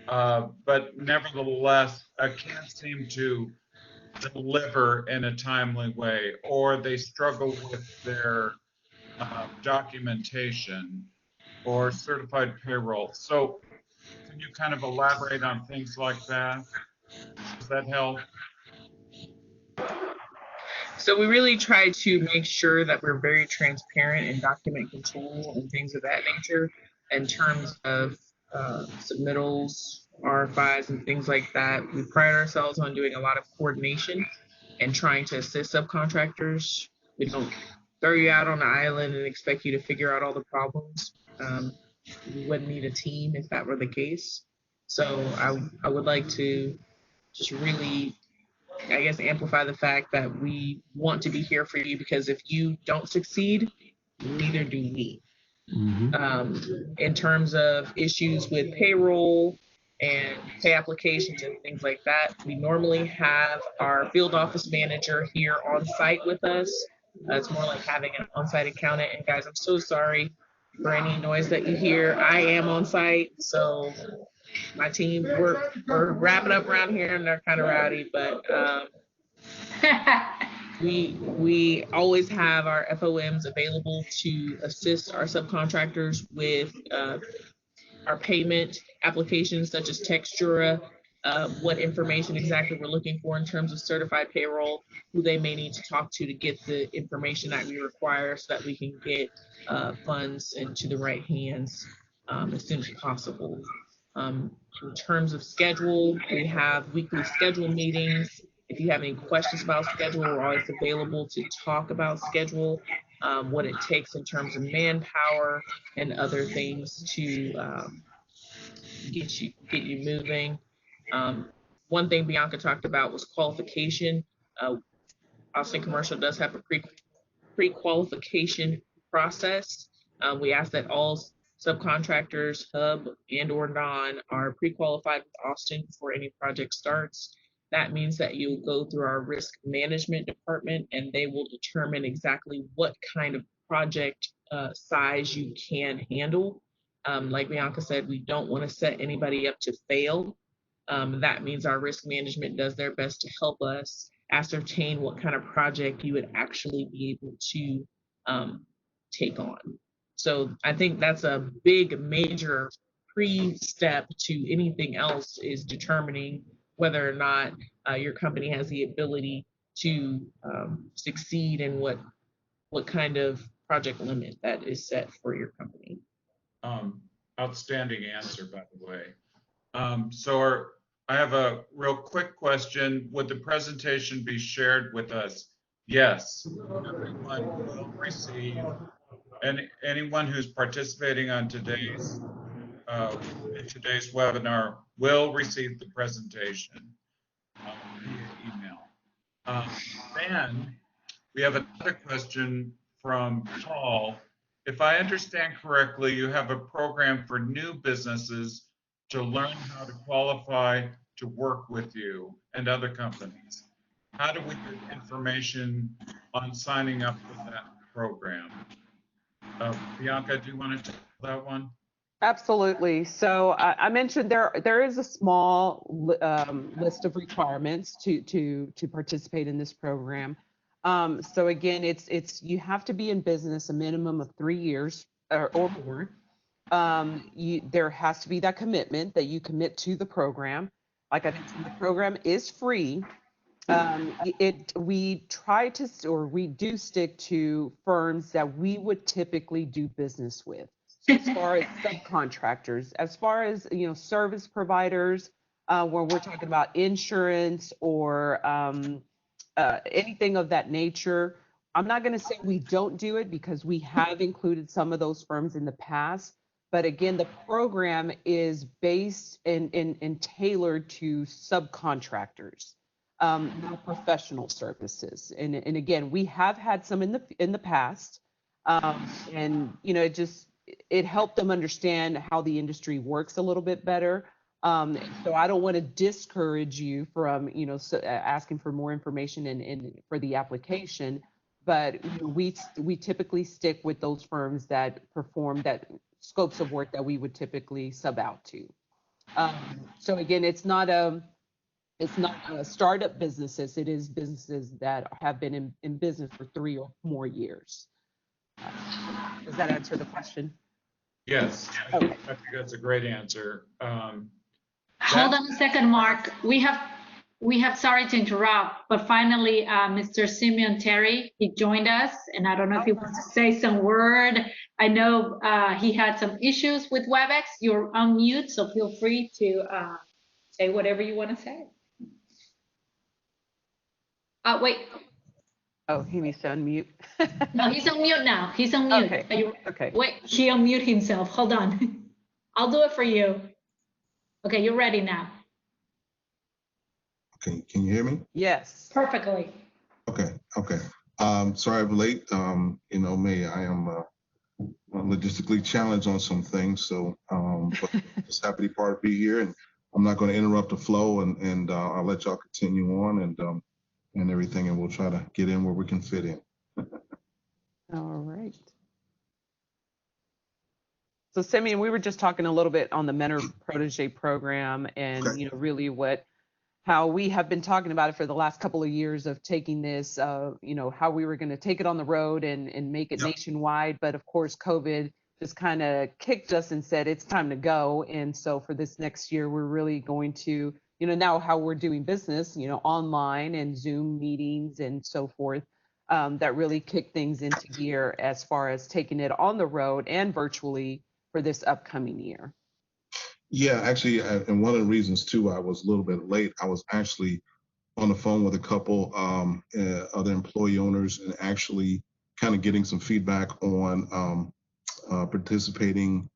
but nevertheless can't seem to deliver in a timely way, or they struggle with their documentation or certified payroll. So can you kind of elaborate on things like that? Does that help? So we really try to make sure that we're very transparent in document control and things of that nature in terms of submittals, RFIs, and things like that. We pride ourselves on doing a lot of coordination and trying to assist subcontractors. We don't throw you out on an island and expect you to figure out all the problems. We wouldn't need a team if that were the case. So I would like to just really, I guess, amplify the fact that we want to be here for you, because if you don't succeed, neither do we. In terms of issues with payroll and pay applications and things like that, we normally have our field office manager here on site with us. It's more like having an on-site accountant. And guys, I'm so sorry for any noise that you hear. I am on site, so my team, we're wrapping up around here and they're kind of rowdy, but we always have our FOMs available to assist our subcontractors with our payment applications, such as Textura, what information exactly we're looking for in terms of certified payroll, who they may need to talk to get the information that we require so that we can get funds into the right hands as soon as possible. In terms of schedule, we have weekly schedule meetings. If you have any questions about schedule, we're always available to talk about schedule, what it takes in terms of manpower and other things to get you moving. One thing Bianca talked about was qualification. Austin Commercial does have a pre-qualification process. We ask that all subcontractors, hub and or non, are pre-qualified with Austin before any project starts. That means that you'll go through our risk management department and they will determine exactly what kind of project size you can handle. Like Bianca said, we don't want to set anybody up to fail. That means our risk management does their best to help us ascertain what kind of project you would actually be able to take on. So I think that's a big major pre-step to anything else, is determining whether or not your company has the ability to succeed and what kind of project limit that is set for your company. Outstanding answer, by the way. I have a real quick question. Would the presentation be shared with us? Yes, everyone will receive anyone who's participating on today's webinar will receive the presentation via email. Then we have another question from Paul. If I understand correctly, you have a program for new businesses to learn how to qualify to work with you and other companies. How do we get information on signing up for that program? Bianca, do you want to take that one? Absolutely. So I mentioned there is a small list of requirements to participate in this program. So again, it's you have to be in business a minimum of 3 years or more. There has to be that commitment that you commit to the program. Like I mentioned, the program is free. We try to, or we do stick to firms that we would typically do business with. So as far as subcontractors, as far as service providers, where we're talking about insurance or anything of that nature, I'm not going to say we don't do it because we have included some of those firms in the past. But again, the program is based and tailored to subcontractors, not professional services. And again, we have had some in the past, and it helped them understand how the industry works a little bit better. So I don't want to discourage you from, asking for more information and for the application, but we typically stick with those firms that perform that scopes of work that we would typically sub out to. So again, it's not startup businesses. It is businesses that have been in business for 3 or more years. Does that answer the question? Yes, Okay. I think that's a great answer. Hold on a second, Mark. We have, sorry to interrupt, but finally, Mr. Simeon Terry, he joined us, and I don't know if he wants to say some word. I know he had some issues with WebEx. You're on mute, so feel free to say whatever you want to say. Wait. Oh, he needs to unmute. No, he's on mute now. He's on mute. Okay. Okay. Wait, he unmute himself. Hold on. I'll do it for you. Okay, you're ready now. Okay, can you hear me? Yes. Perfectly. Okay. Sorry I'm late. Me, I am logistically challenged on some things, so but just happy to be part of be here, and I'm not going to interrupt the flow, and I'll let y'all continue on and everything, and we'll try to get in where we can fit in. All right. So Simeon, we were just talking a little bit on the Mentor Protege program, and really how we have been talking about it for the last couple of years of taking this, how we were going to take it on the road and make it nationwide. But of course, COVID just kind of kicked us and said it's time to go. And so for this next year, we're really going to, now how we're doing business, online and Zoom meetings and so forth, that really kicked things into gear as far as taking it on the road and virtually for this upcoming year. Yeah, actually, and one of the reasons too, I was a little bit late. I was actually on the phone with a couple other employee owners and actually kind of getting some feedback on participating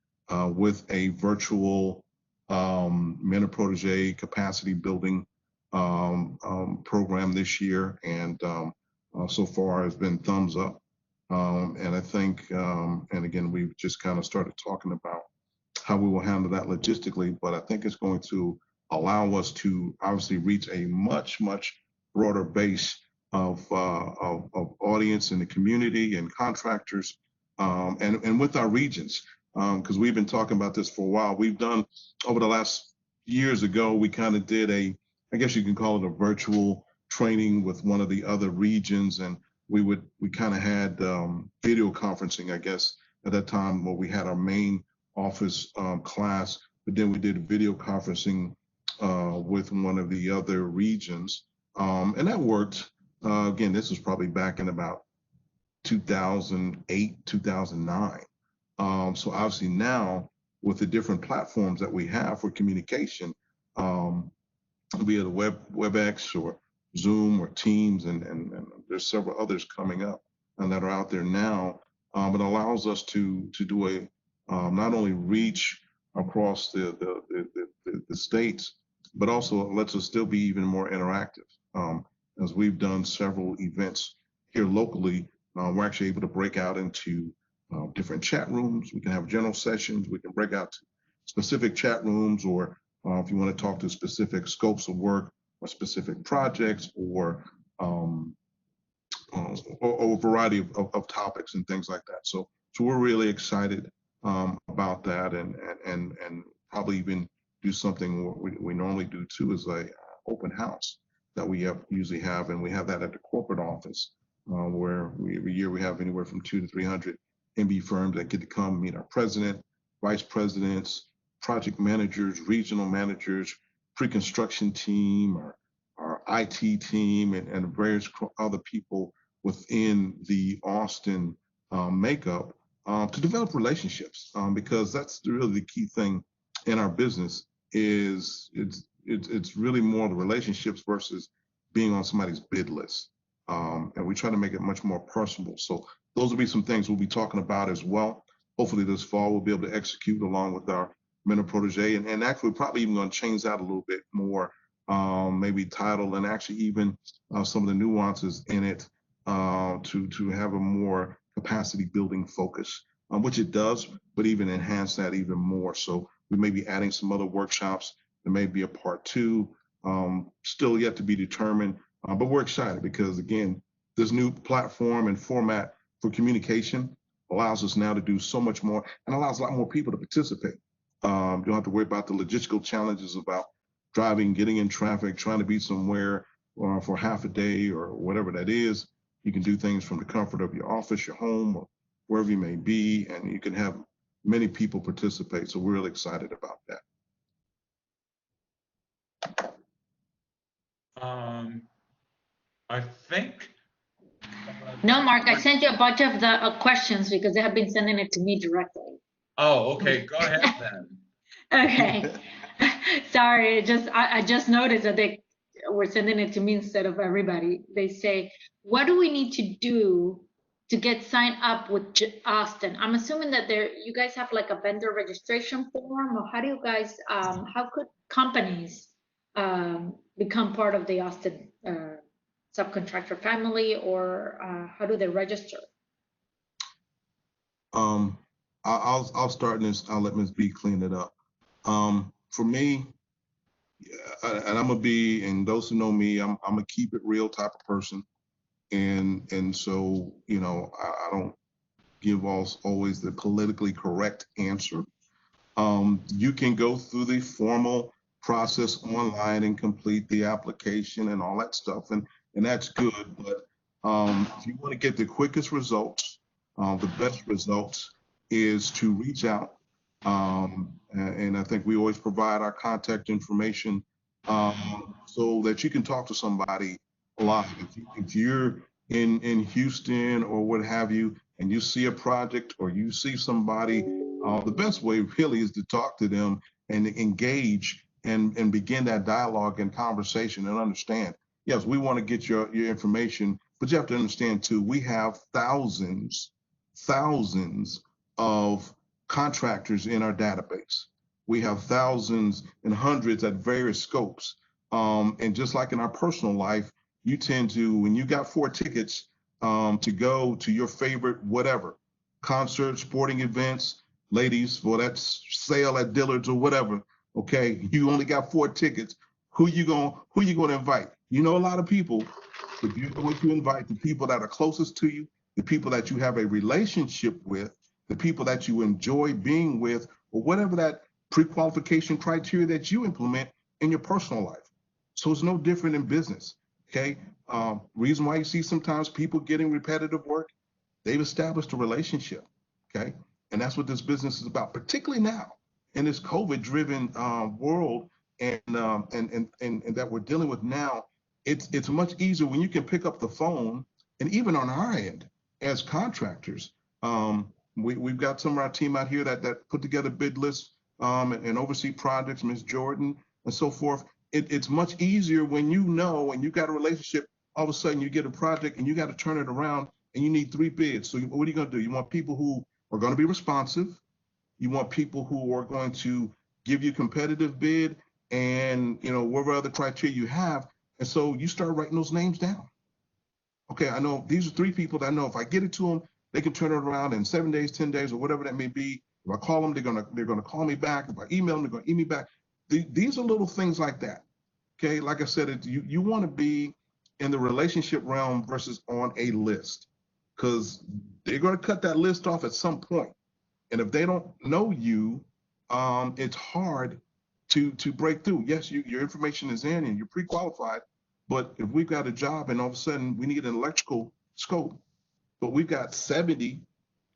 with a virtual Mentor Protege capacity building program this year, and so far it's been thumbs up. And I think, and again, we've just kind of started talking about how we will handle that logistically, but I think it's going to allow us to obviously reach a much broader base of audience in the community and contractors, and with our regions, because we've been talking about this for a while. We've done over the last years ago, we kind of did I guess you can call it a virtual training with one of the other regions, and we kind of had video conferencing, I guess, at that time, where we had our main office class, but then we did video conferencing with one of the other regions, and that worked. Again, this was probably back in about 2008, 2009. So obviously now, with the different platforms that we have for communication, via the WebEx or Zoom or Teams, and there's several others coming up and that are out there now. It allows us to do a not only reach across the states, but also lets us still be even more interactive. As we've done several events here locally, we're actually able to break out into different chat rooms. We can have general sessions. We can break out to specific chat rooms, or if you want to talk to specific scopes of work or specific projects, or a variety of topics and things like that. So we're really excited about that, and probably even do something we normally do too, is a open house that we usually have, and we have that at the corporate office, where every year we have anywhere from 200 to 300 MB firms that get to come meet our president, vice presidents, project managers, regional managers, pre-construction team, our IT team, and various other people within the Austin makeup, to develop relationships, because that's really the key thing in our business. Is it's really more the relationships versus being on somebody's bid list, and we try to make it much more personable. So those will be some things we'll be talking about as well. Hopefully this fall we'll be able to execute along with our mentor protege, and actually probably even going to change that a little bit more, maybe title and actually even some of the nuances in it, to have a more capacity building focus, which it does, but even enhance that even more. So we may be adding some other workshops. There may be a part 2, still yet to be determined, but we're excited because, again, this new platform and format for communication allows us now to do so much more, and allows a lot more people to participate. You don't have to worry about the logistical challenges about driving, getting in traffic, trying to be somewhere for half a day or whatever that is. You can do things from the comfort of your office, your home, or wherever you may be, and you can have many people participate. So we're really excited about that. I think. No, Mark, I sent you a bunch of the questions because they have been sending it to me directly. Oh, okay. Go ahead then. Okay. Sorry, I just noticed that they were sending it to me instead of everybody. They say, what do we need to do to get signed up with Austin? I'm assuming that you guys have like a vendor registration form, or how do you guys, how could companies become part of the Austin subcontractor family, or how do they register? I'll start this. I'll let Ms. B clean it up. For me, and I'm gonna be, and those who know me, I'm a keep it real type of person, and so I don't give always the politically correct answer. You can go through the formal process online and complete the application and all that stuff, and that's good. But if you want to get the quickest results, the best results is to reach out. And I think we always provide our contact information so that you can talk to somebody live. If you're in Houston or what have you, and you see a project or you see somebody, the best way really is to talk to them and engage and begin that dialogue and conversation and understand. Yes, we want to get your information, but you have to understand too, we have thousands of contractors in our database. We have thousands and hundreds at various scopes. And just like in our personal life, you tend to, when you got 4 tickets to go to your favorite whatever, concert, sporting events, ladies, for that sale at Dillard's or whatever, okay, you only got 4 tickets. Who you gonna invite? You know a lot of people, but you're going to invite the people that are closest to you, the people that you have a relationship with, the people that you enjoy being with, or whatever that pre-qualification criteria that you implement in your personal life. So it's no different in business, okay? Reason why you see sometimes people getting repetitive work, they've established a relationship, okay? And that's what this business is about, particularly now in this COVID-driven world and that we're dealing with now. It's much easier when you can pick up the phone, and even on our end as contractors, we've got some of our team out here that put together bid lists and oversee projects, Ms. Jordan and so forth. It's much easier when you know and you got a relationship. All of a sudden you get a project and you got to turn it around and you need 3 bids. So what are you going to do? You want people who are going to be responsive. You want people who are going to give you competitive bid and, whatever other criteria you have. And so you start writing those names down. Okay, I know these are 3 people that I know if I get it to them, they can turn it around in 7 days, 10 days, or whatever that may be. If I call them, they're gonna call me back. If I email them, they're gonna email me back. These are little things like that. Okay, like I said, you want to be in the relationship realm versus on a list, because they're gonna cut that list off at some point. And if they don't know you, it's hard to break through. Yes, your information is in and you're pre-qualified, but if we've got a job and all of a sudden we need an electrical scope, but we've got 70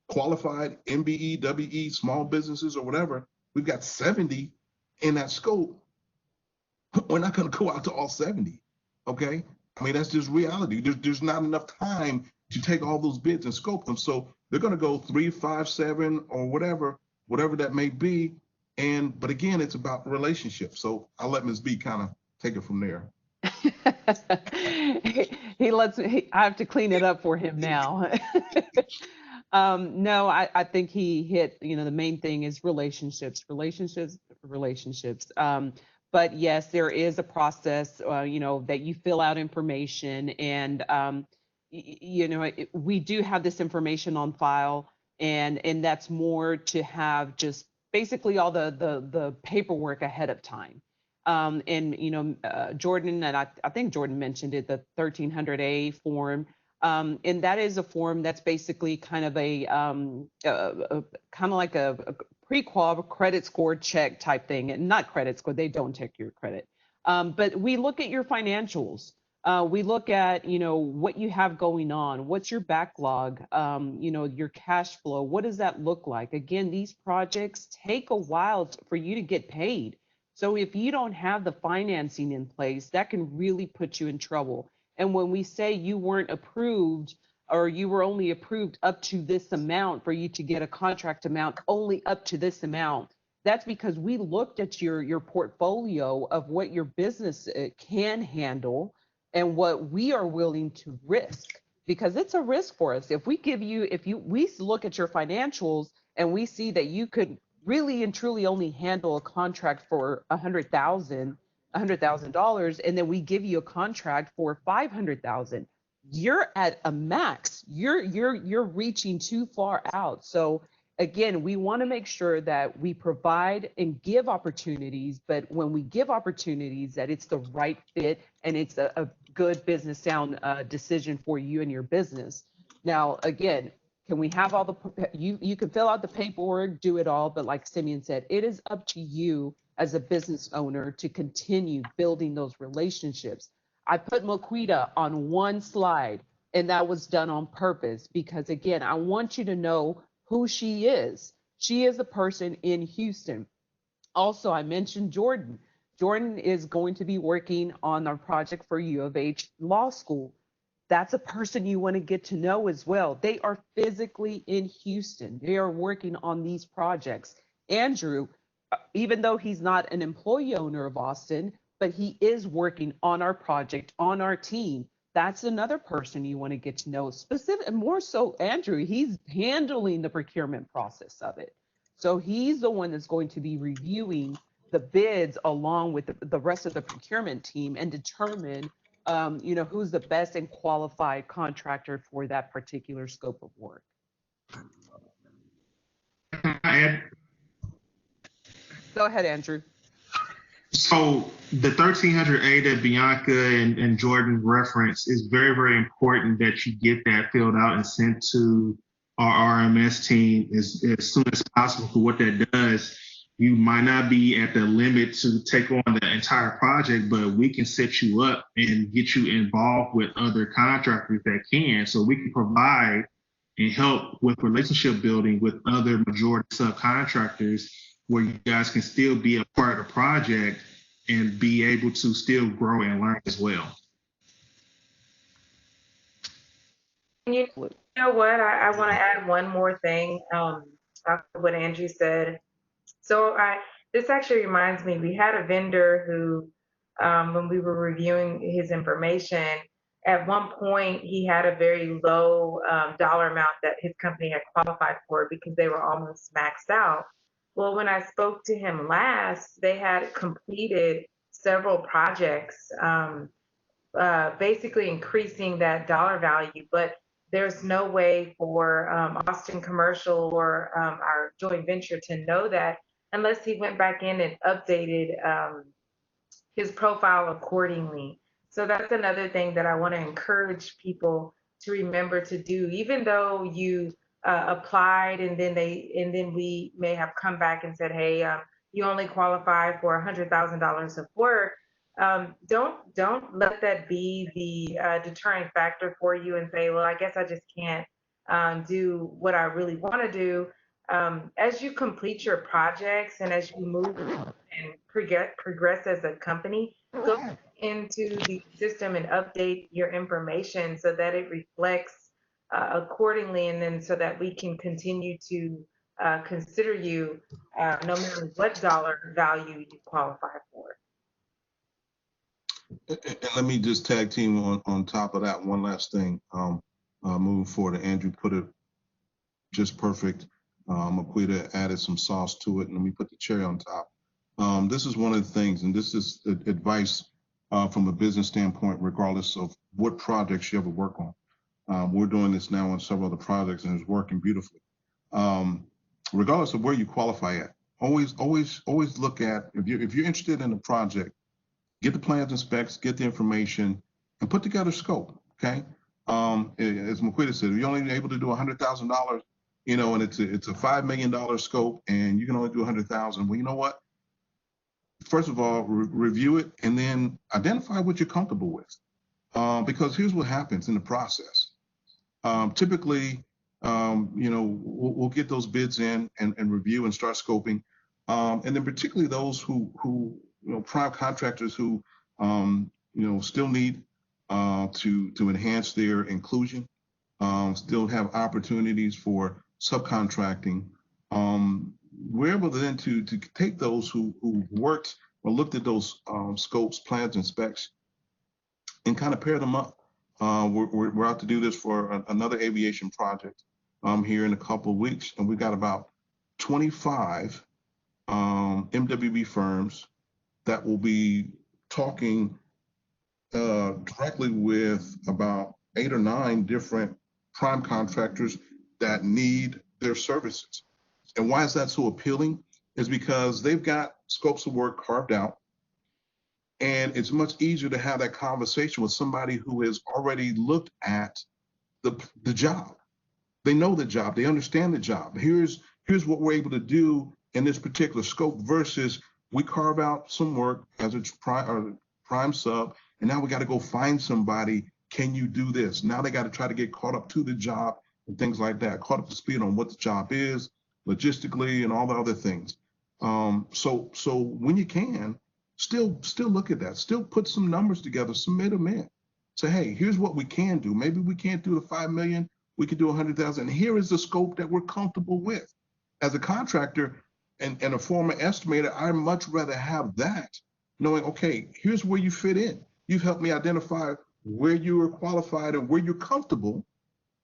qualified MBE, WE, small businesses or whatever, we've got 70 in that scope, we're not going to go out to all 70, okay? I mean, that's just reality. There's not enough time to take all those bids and scope them. So they're going to go 3, 5, 7, or whatever that may be. But again, it's about relationships. So I'll let Ms. B kind of take it from there. He lets me, I have to clean it up for him now. No, I think he hit, the main thing is relationships. But yes, there is a process, that you fill out information, and we do have this information on file, and that's more to have just basically all the paperwork ahead of time. Jordan, and I think Jordan mentioned it, the 1300A form. And that is a form that's basically kind of like a pre-qual credit score check type thing, and not credit score, they don't check your credit. But we look at your financials. We look at, what you have going on, what's your backlog, your cash flow, what does that look like? Again, these projects take a while for you to get paid. So if you don't have the financing in place, that can really put you in trouble. And when we say you weren't approved, or you were only approved up to this amount for you to get a contract amount, only up to this amount, that's because we looked at your portfolio of what your business can handle and what we are willing to risk, because it's a risk for us. If we look at your financials and we see that you could really and truly only handle a contract for $100,000, and then we give you a contract for $500,000, you're at a max. You're reaching too far out. So again, we want to make sure that we provide and give opportunities, but when we give opportunities, that it's the right fit and it's a good business sound decision for you and your business. Now, again, can we have all you can fill out the paperwork, do it all, but like Simeon said, it is up to you as a business owner to continue building those relationships. I put Moquita on one slide, and that was done on purpose because, again, I want you to know who she is. She is a person in Houston. Also, I mentioned Jordan. Jordan is going to be working on our project for U of H Law School. That's a person you want to get to know as well. They are physically in Houston. They are working on these projects. Andrew, even though he's not an employee owner of Austin, but he is working on our project, on our team. That's another person you want to get to know. More so, Andrew, he's handling the procurement process of it. So he's the one that's going to be reviewing the bids along with the rest of the procurement team and determine who's the best and qualified contractor for that particular scope of work. Go ahead, Andrew. So the 1300A that Bianca and Jordan reference is very, very important that you get that filled out and sent to our RMS team as soon as possible. For what that does, you might not be at the limit to take on the entire project, but we can set you up and get you involved with other contractors that can, so we can provide and help with relationship building with other majority subcontractors, where you guys can still be a part of the project and be able to still grow and learn as well. You know what? I want to add one more thing after what Andrew said. So this actually reminds me, we had a vendor who, when we were reviewing his information, at one point he had a very low dollar amount that his company had qualified for because they were almost maxed out. Well, when I spoke to him last, they had completed several projects, basically increasing that dollar value, but there's no way for Austin Commercial or our joint venture to know that unless he went back in and updated his profile accordingly. So that's another thing that I want to encourage people to remember to do, even though you applied and then we may have come back and said, hey, you only qualify for $100,000 of work. Don't let that be the deterring factor for you and say, well, I guess I just can't do what I really want to do. As you complete your projects and as you move and progress as a company, go into the system and update your information so that it reflects accordingly, and then so that we can continue to consider you no matter what dollar value you qualify for. And let me just tag team on top of that one last thing. Moving forward, Andrew put it just perfect. Maquita added some sauce to it, and let me put the cherry on top. This is one of the things, and this is advice from a business standpoint, regardless of what projects you ever work on. We're doing this now on several other projects, and it's working beautifully. Regardless of where you qualify at, always look at, if you're interested in a project, get the plans and specs, get the information, and put together scope. Okay. As Maquita said, if you're only able to do $100,000, and it's a $5 million scope, and you can only do 100,000. Well, you know what? First of all, review it, and then identify what you're comfortable with. Because here's what happens in the process. Typically, we'll get those bids in and review and start scoping, and then particularly those who prime contractors who still need to enhance their inclusion, still have opportunities for subcontracting. We're able then to take those who worked or looked at those scopes, plans, and specs, and kind of pair them up. We're out to do this for another aviation project here in a couple of weeks, and we've got about 25 MWB firms that will be talking directly with about 8 or 9 different prime contractors that need their services. And why is that so appealing? Is because they've got scopes of work carved out, and it's much easier to have that conversation with somebody who has already looked at the job. They know the job, they understand the job. Here's what we're able to do in this particular scope versus we carve out some work as a prime sub, and now we got to go find somebody. Can you do this? Now they got to try to get caught up to the job and things like that, caught up to speed on what the job is, logistically, and all the other things. So when you can, still look at that, still put some numbers together, submit them in. Say, hey, here's what we can do. Maybe we can't do the 5 million, we can do 100,000. Here is the scope that we're comfortable with. As a contractor and a former estimator, I'd much rather have that, knowing, okay, here's where you fit in. You've helped me identify where you are qualified and where you're comfortable,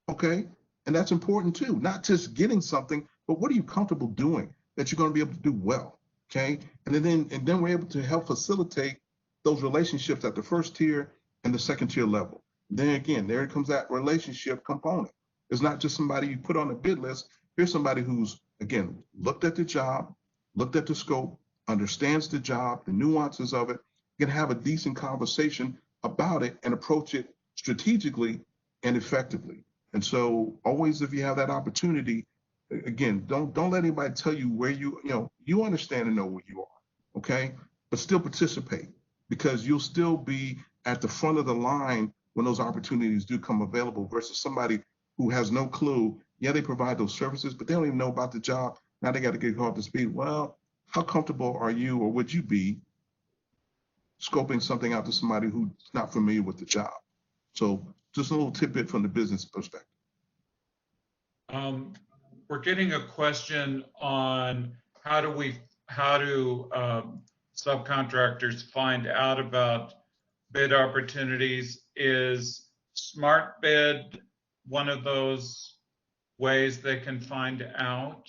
okay? And that's important too, not just getting something, but what are you comfortable doing that you're going to be able to do well, okay? And then we're able to help facilitate those relationships at the first tier and the second tier level. Then again, there comes that relationship component. It's not just somebody you put on a bid list. Here's somebody who's, again, looked at the job, looked at the scope, understands the job, the nuances of it, can have a decent conversation about it and approach it strategically and effectively. And so always, if you have that opportunity, again, don't let anybody tell you where you understand and know where you are, okay? But still participate, because you'll still be at the front of the line when those opportunities do come available versus somebody who has no clue. Yeah, they provide those services, but they don't even know about the job. Now they got to get caught up to speed. Well, how comfortable are you, or would you be scoping something out to somebody who's not familiar with the job? So just a little tidbit from the business perspective. We're getting a question on how do subcontractors find out about bid opportunities. Is smart bid one of those ways they can find out?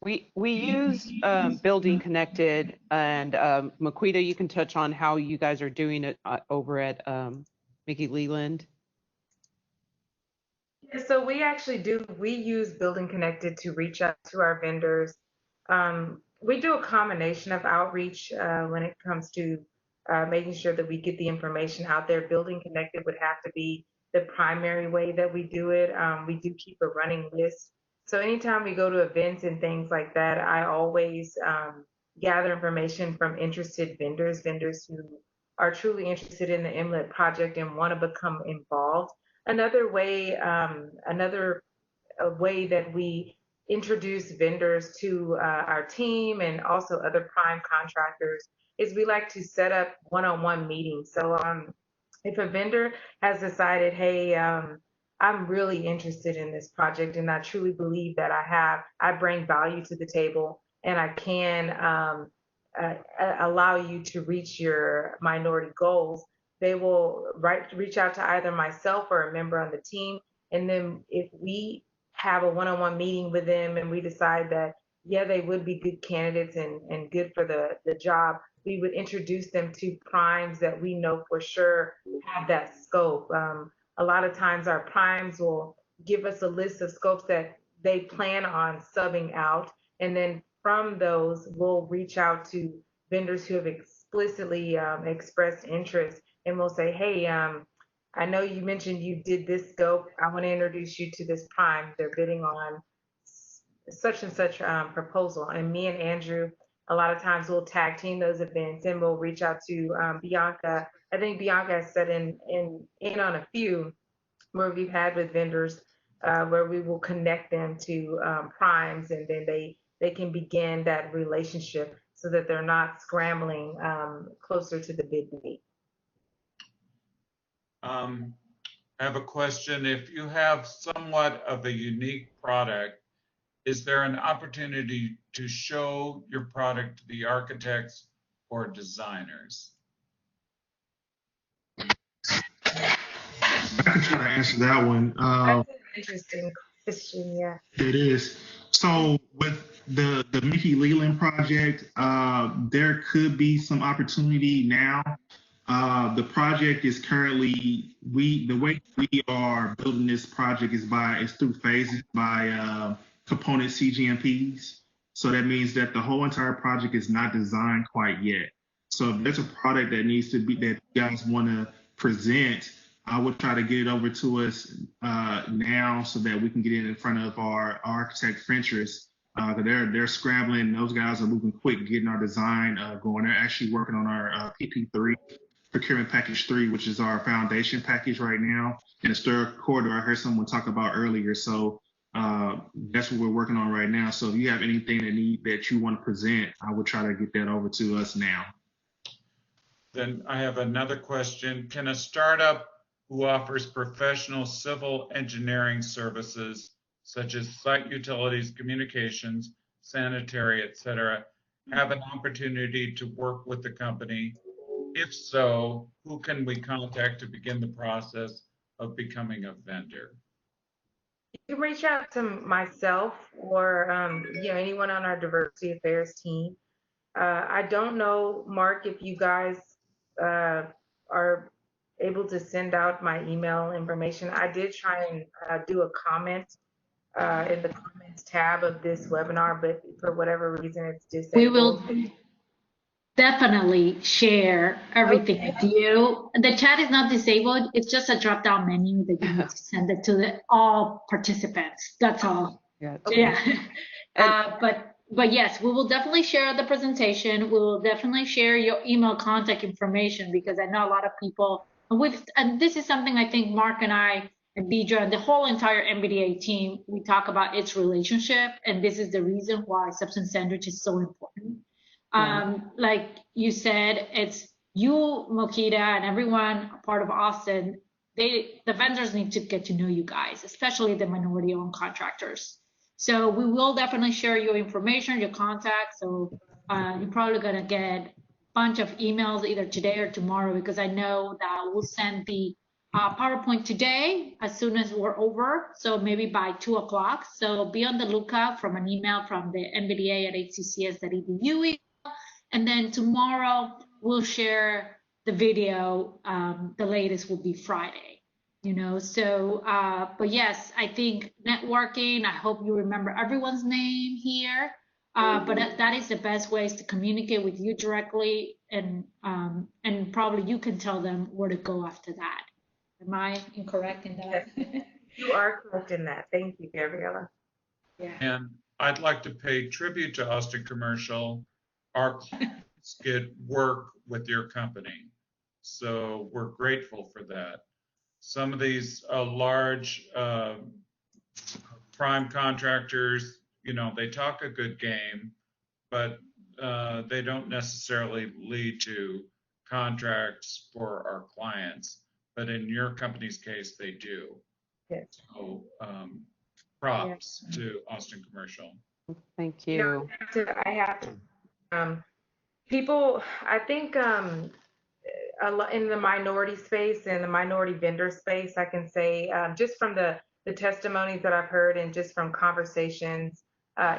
We use Building Connected, and Maquita, you can touch on how you guys are doing it over at Mickey Leland. Yeah, so we use Building Connected to reach out to our vendors. We do a combination of outreach when it comes to making sure that we get the information out there. Building Connected would have to be the primary way that we do it. We do keep a running list. So anytime we go to events and things like that, I always gather information from interested vendors who are truly interested in the MLIT project and want to become involved. Another way that we introduce vendors to our team and also other prime contractors is we like to set up one-on-one meetings. So if a vendor has decided, hey, I'm really interested in this project and I truly believe that I bring value to the table and I can allow you to reach your minority goals, they will reach out to either myself or a member on the team. And then if we have a one-on-one meeting with them and we decide that, yeah, they would be good candidates and good for the job, we would introduce them to primes that we know for sure have that scope. A lot of times our primes will give us a list of scopes that they plan on subbing out. And then from those, we'll reach out to vendors who have explicitly expressed interest, and we'll say, hey, I know you mentioned you did this scope. I want to introduce you to this prime. They're bidding on such and such proposal. And me and Andrew, a lot of times we'll tag team those events and we'll reach out to Bianca. I think Bianca has set in on a few where we've had with vendors where we will connect them to primes, and then they can begin that relationship so that they're not scrambling closer to the bid date. I have a question. If you have somewhat of a unique product, is there an opportunity to show your product to the architects or designers? I can try to answer that one. That's an interesting question, yeah. It is. So with the Mickey Leland project, there could be some opportunity now. The project is currently, the way we are building this project is through phases by component CGMPs. So that means that the whole entire project is not designed quite yet. So if there's a product that needs to be, that you guys want to present, I would try to get it over to us now so that we can get it in front of our architect Frenchers. They're scrambling. Those guys are moving quick, getting our design going. They're actually working on our PP3, procurement package 3, which is our foundation package right now. And the third quarter, I heard someone talk about earlier. So that's what we're working on right now. So if you have anything that you want to present, I would try to get that over to us now. Then I have another question. Can a startup who offers professional civil engineering services, such as site utilities, communications, sanitary, et cetera, have an opportunity to work with the company? If so, who can we contact to begin the process of becoming a vendor? You can reach out to myself or anyone on our diversity affairs team. I don't know, Mark, if you guys are able to send out my email information. I did try and do a comment in the comments tab of this webinar, but for whatever reason, it's disabled. We will definitely share everything with you. The chat is not disabled. It's just a drop-down menu that you need to send it to all participants. That's all. Yeah. But yes, we will definitely share the presentation. We will definitely share your email contact information, because I know a lot of people, and this is something I think Mark and I and Deidre and the whole entire MBDA team, we talk about its relationship, and this is the reason why substance sandwich is so important. Like you said, it's you, Moquita, and everyone part of Austin. The vendors need to get to know you guys, especially the minority-owned contractors. So we will definitely share your information, your contact. So you're probably gonna get bunch of emails either today or tomorrow, because I know that we'll send the PowerPoint today as soon as we're over, so maybe by 2 o'clock. So be on the lookout from an email from the MBDA at hccs.edu. And then tomorrow we'll share the video. The latest will be Friday, you know. So, but yes, I think networking, I hope you remember everyone's name here. But that is the best ways to communicate with you directly, and probably you can tell them where to go after that. Am I incorrect in that? You are correct in that. Thank you, Gabriela. Yeah. And I'd like to pay tribute to Austin Commercial. Our clients get work with your company, so we're grateful for that. Some of these large prime contractors, you know, they talk a good game, but they don't necessarily lead to contracts for our clients. But in your company's case, they do. Yes. So props to Austin Commercial. Thank you. You know, I have to, people, I think a lot in the minority space and the minority vendor space, I can say just from the testimonies that I've heard and just from conversations,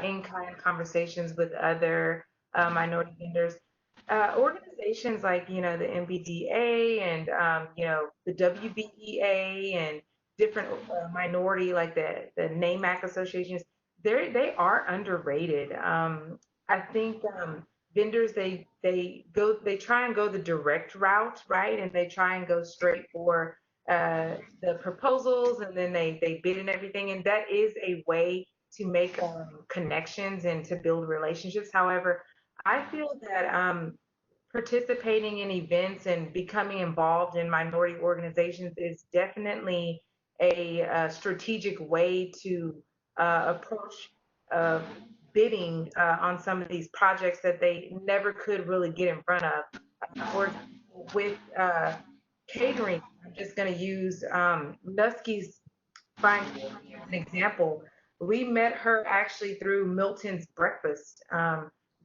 in-kind conversations with other minority vendors, organizations like, you know, the MBDA and, you know, the WBEA and different minority, like the NAMAC associations, they are underrated. I think vendors, they try and go the direct route, right? And they try and go straight for the proposals, and then they bid and everything. And that is a way to make connections and to build relationships. However, I feel that participating in events and becoming involved in minority organizations is definitely a strategic way to approach bidding on some of these projects that they never could really get in front of. For example, with catering, I'm just going to use Nusky's Fine Catering as an example. We met her actually through Milton's Breakfast.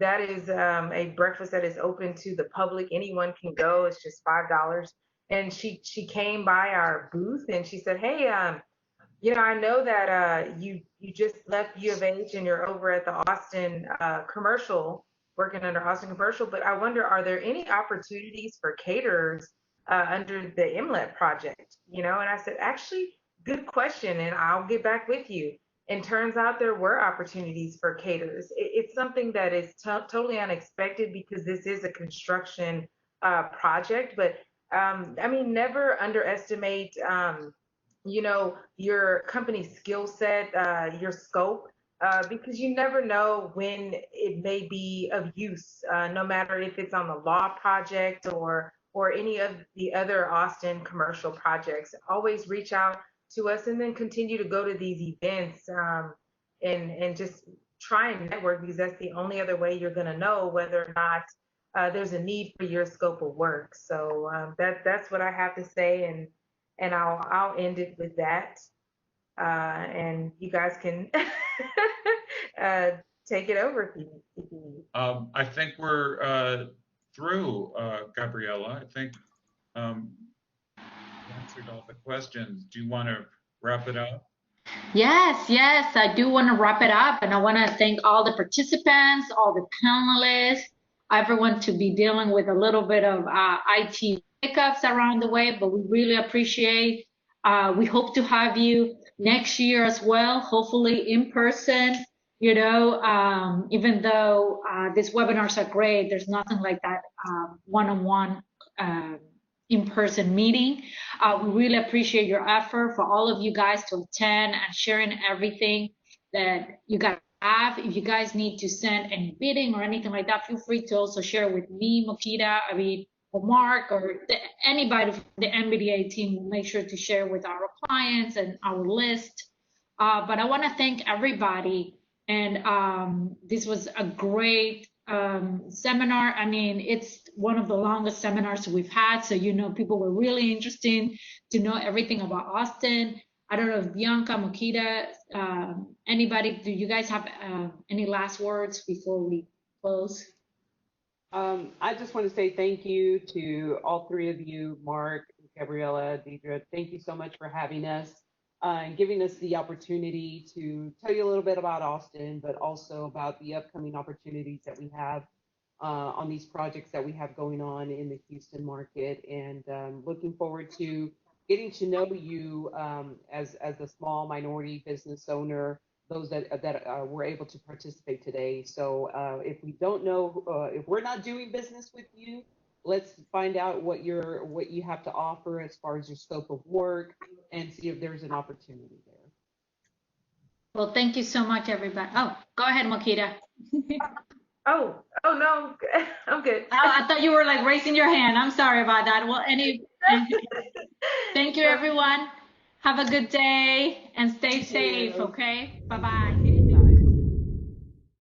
That is a breakfast that is open to the public. Anyone can go. It's just $5. And she came by our booth and she said, "Hey, you know, I know that you just left U of H and you're over at the Austin Commercial, working under Austin Commercial, but I wonder, are there any opportunities for caterers under the MLET project?" You know, and I said, "Actually, good question, and I'll get back with you." And turns out there were opportunities for caterers. It's something that is totally unexpected because this is a construction project, but I mean, never underestimate, you know, your company's skill set, your scope, because you never know when it may be of use, no matter if it's on the law project or any of the other Austin commercial projects. Always reach out to us, and then continue to go to these events and just try and network, because that's the only other way you're going to know whether or not there's a need for your scope of work. So that's what I have to say, and I'll end it with that, and you guys can take it over if you need. I think we're through, Gabriela. I think answered all the questions. Do you want to wrap it up? Yes, I do want to wrap it up, and I want to thank all the participants, all the panelists, everyone to be dealing with a little bit of IT hiccups around the way, but we really appreciate. We hope to have you next year as well, hopefully in person. You know, even though these webinars are great, there's nothing like that one-on-one in-person meeting. We really appreciate your effort, for all of you guys to attend and sharing everything that you guys have. If you guys need to send any bidding or anything like that, feel free to also share with me, Mokita, or Mark, or anybody from the MBDA team. We'll make sure to share with our clients and our list. But I want to thank everybody. And this was a great seminar. I mean, it's one of the longest seminars we've had. So, you know, people were really interested to know everything about Austin. I don't know if Bianca, Mokita, anybody, do you guys have any last words before we close? I just want to say thank you to all three of you, Mark, Gabriella, Deidre. Thank you so much for having us and giving us the opportunity to tell you a little bit about Austin, but also about the upcoming opportunities that we have on these projects that we have going on in the Houston market. And looking forward to getting to know you as a small minority business owner, those that were able to participate today. So if we don't know, if we're not doing business with you, let's find out what you have to offer as far as your scope of work and see if there's an opportunity there. Well, thank you so much, everybody. Oh, go ahead, Makita. Oh no, I'm good. I thought you were like raising your hand. I'm sorry about that. Well, thank you, everyone. Have a good day and stay safe, okay? Bye-bye.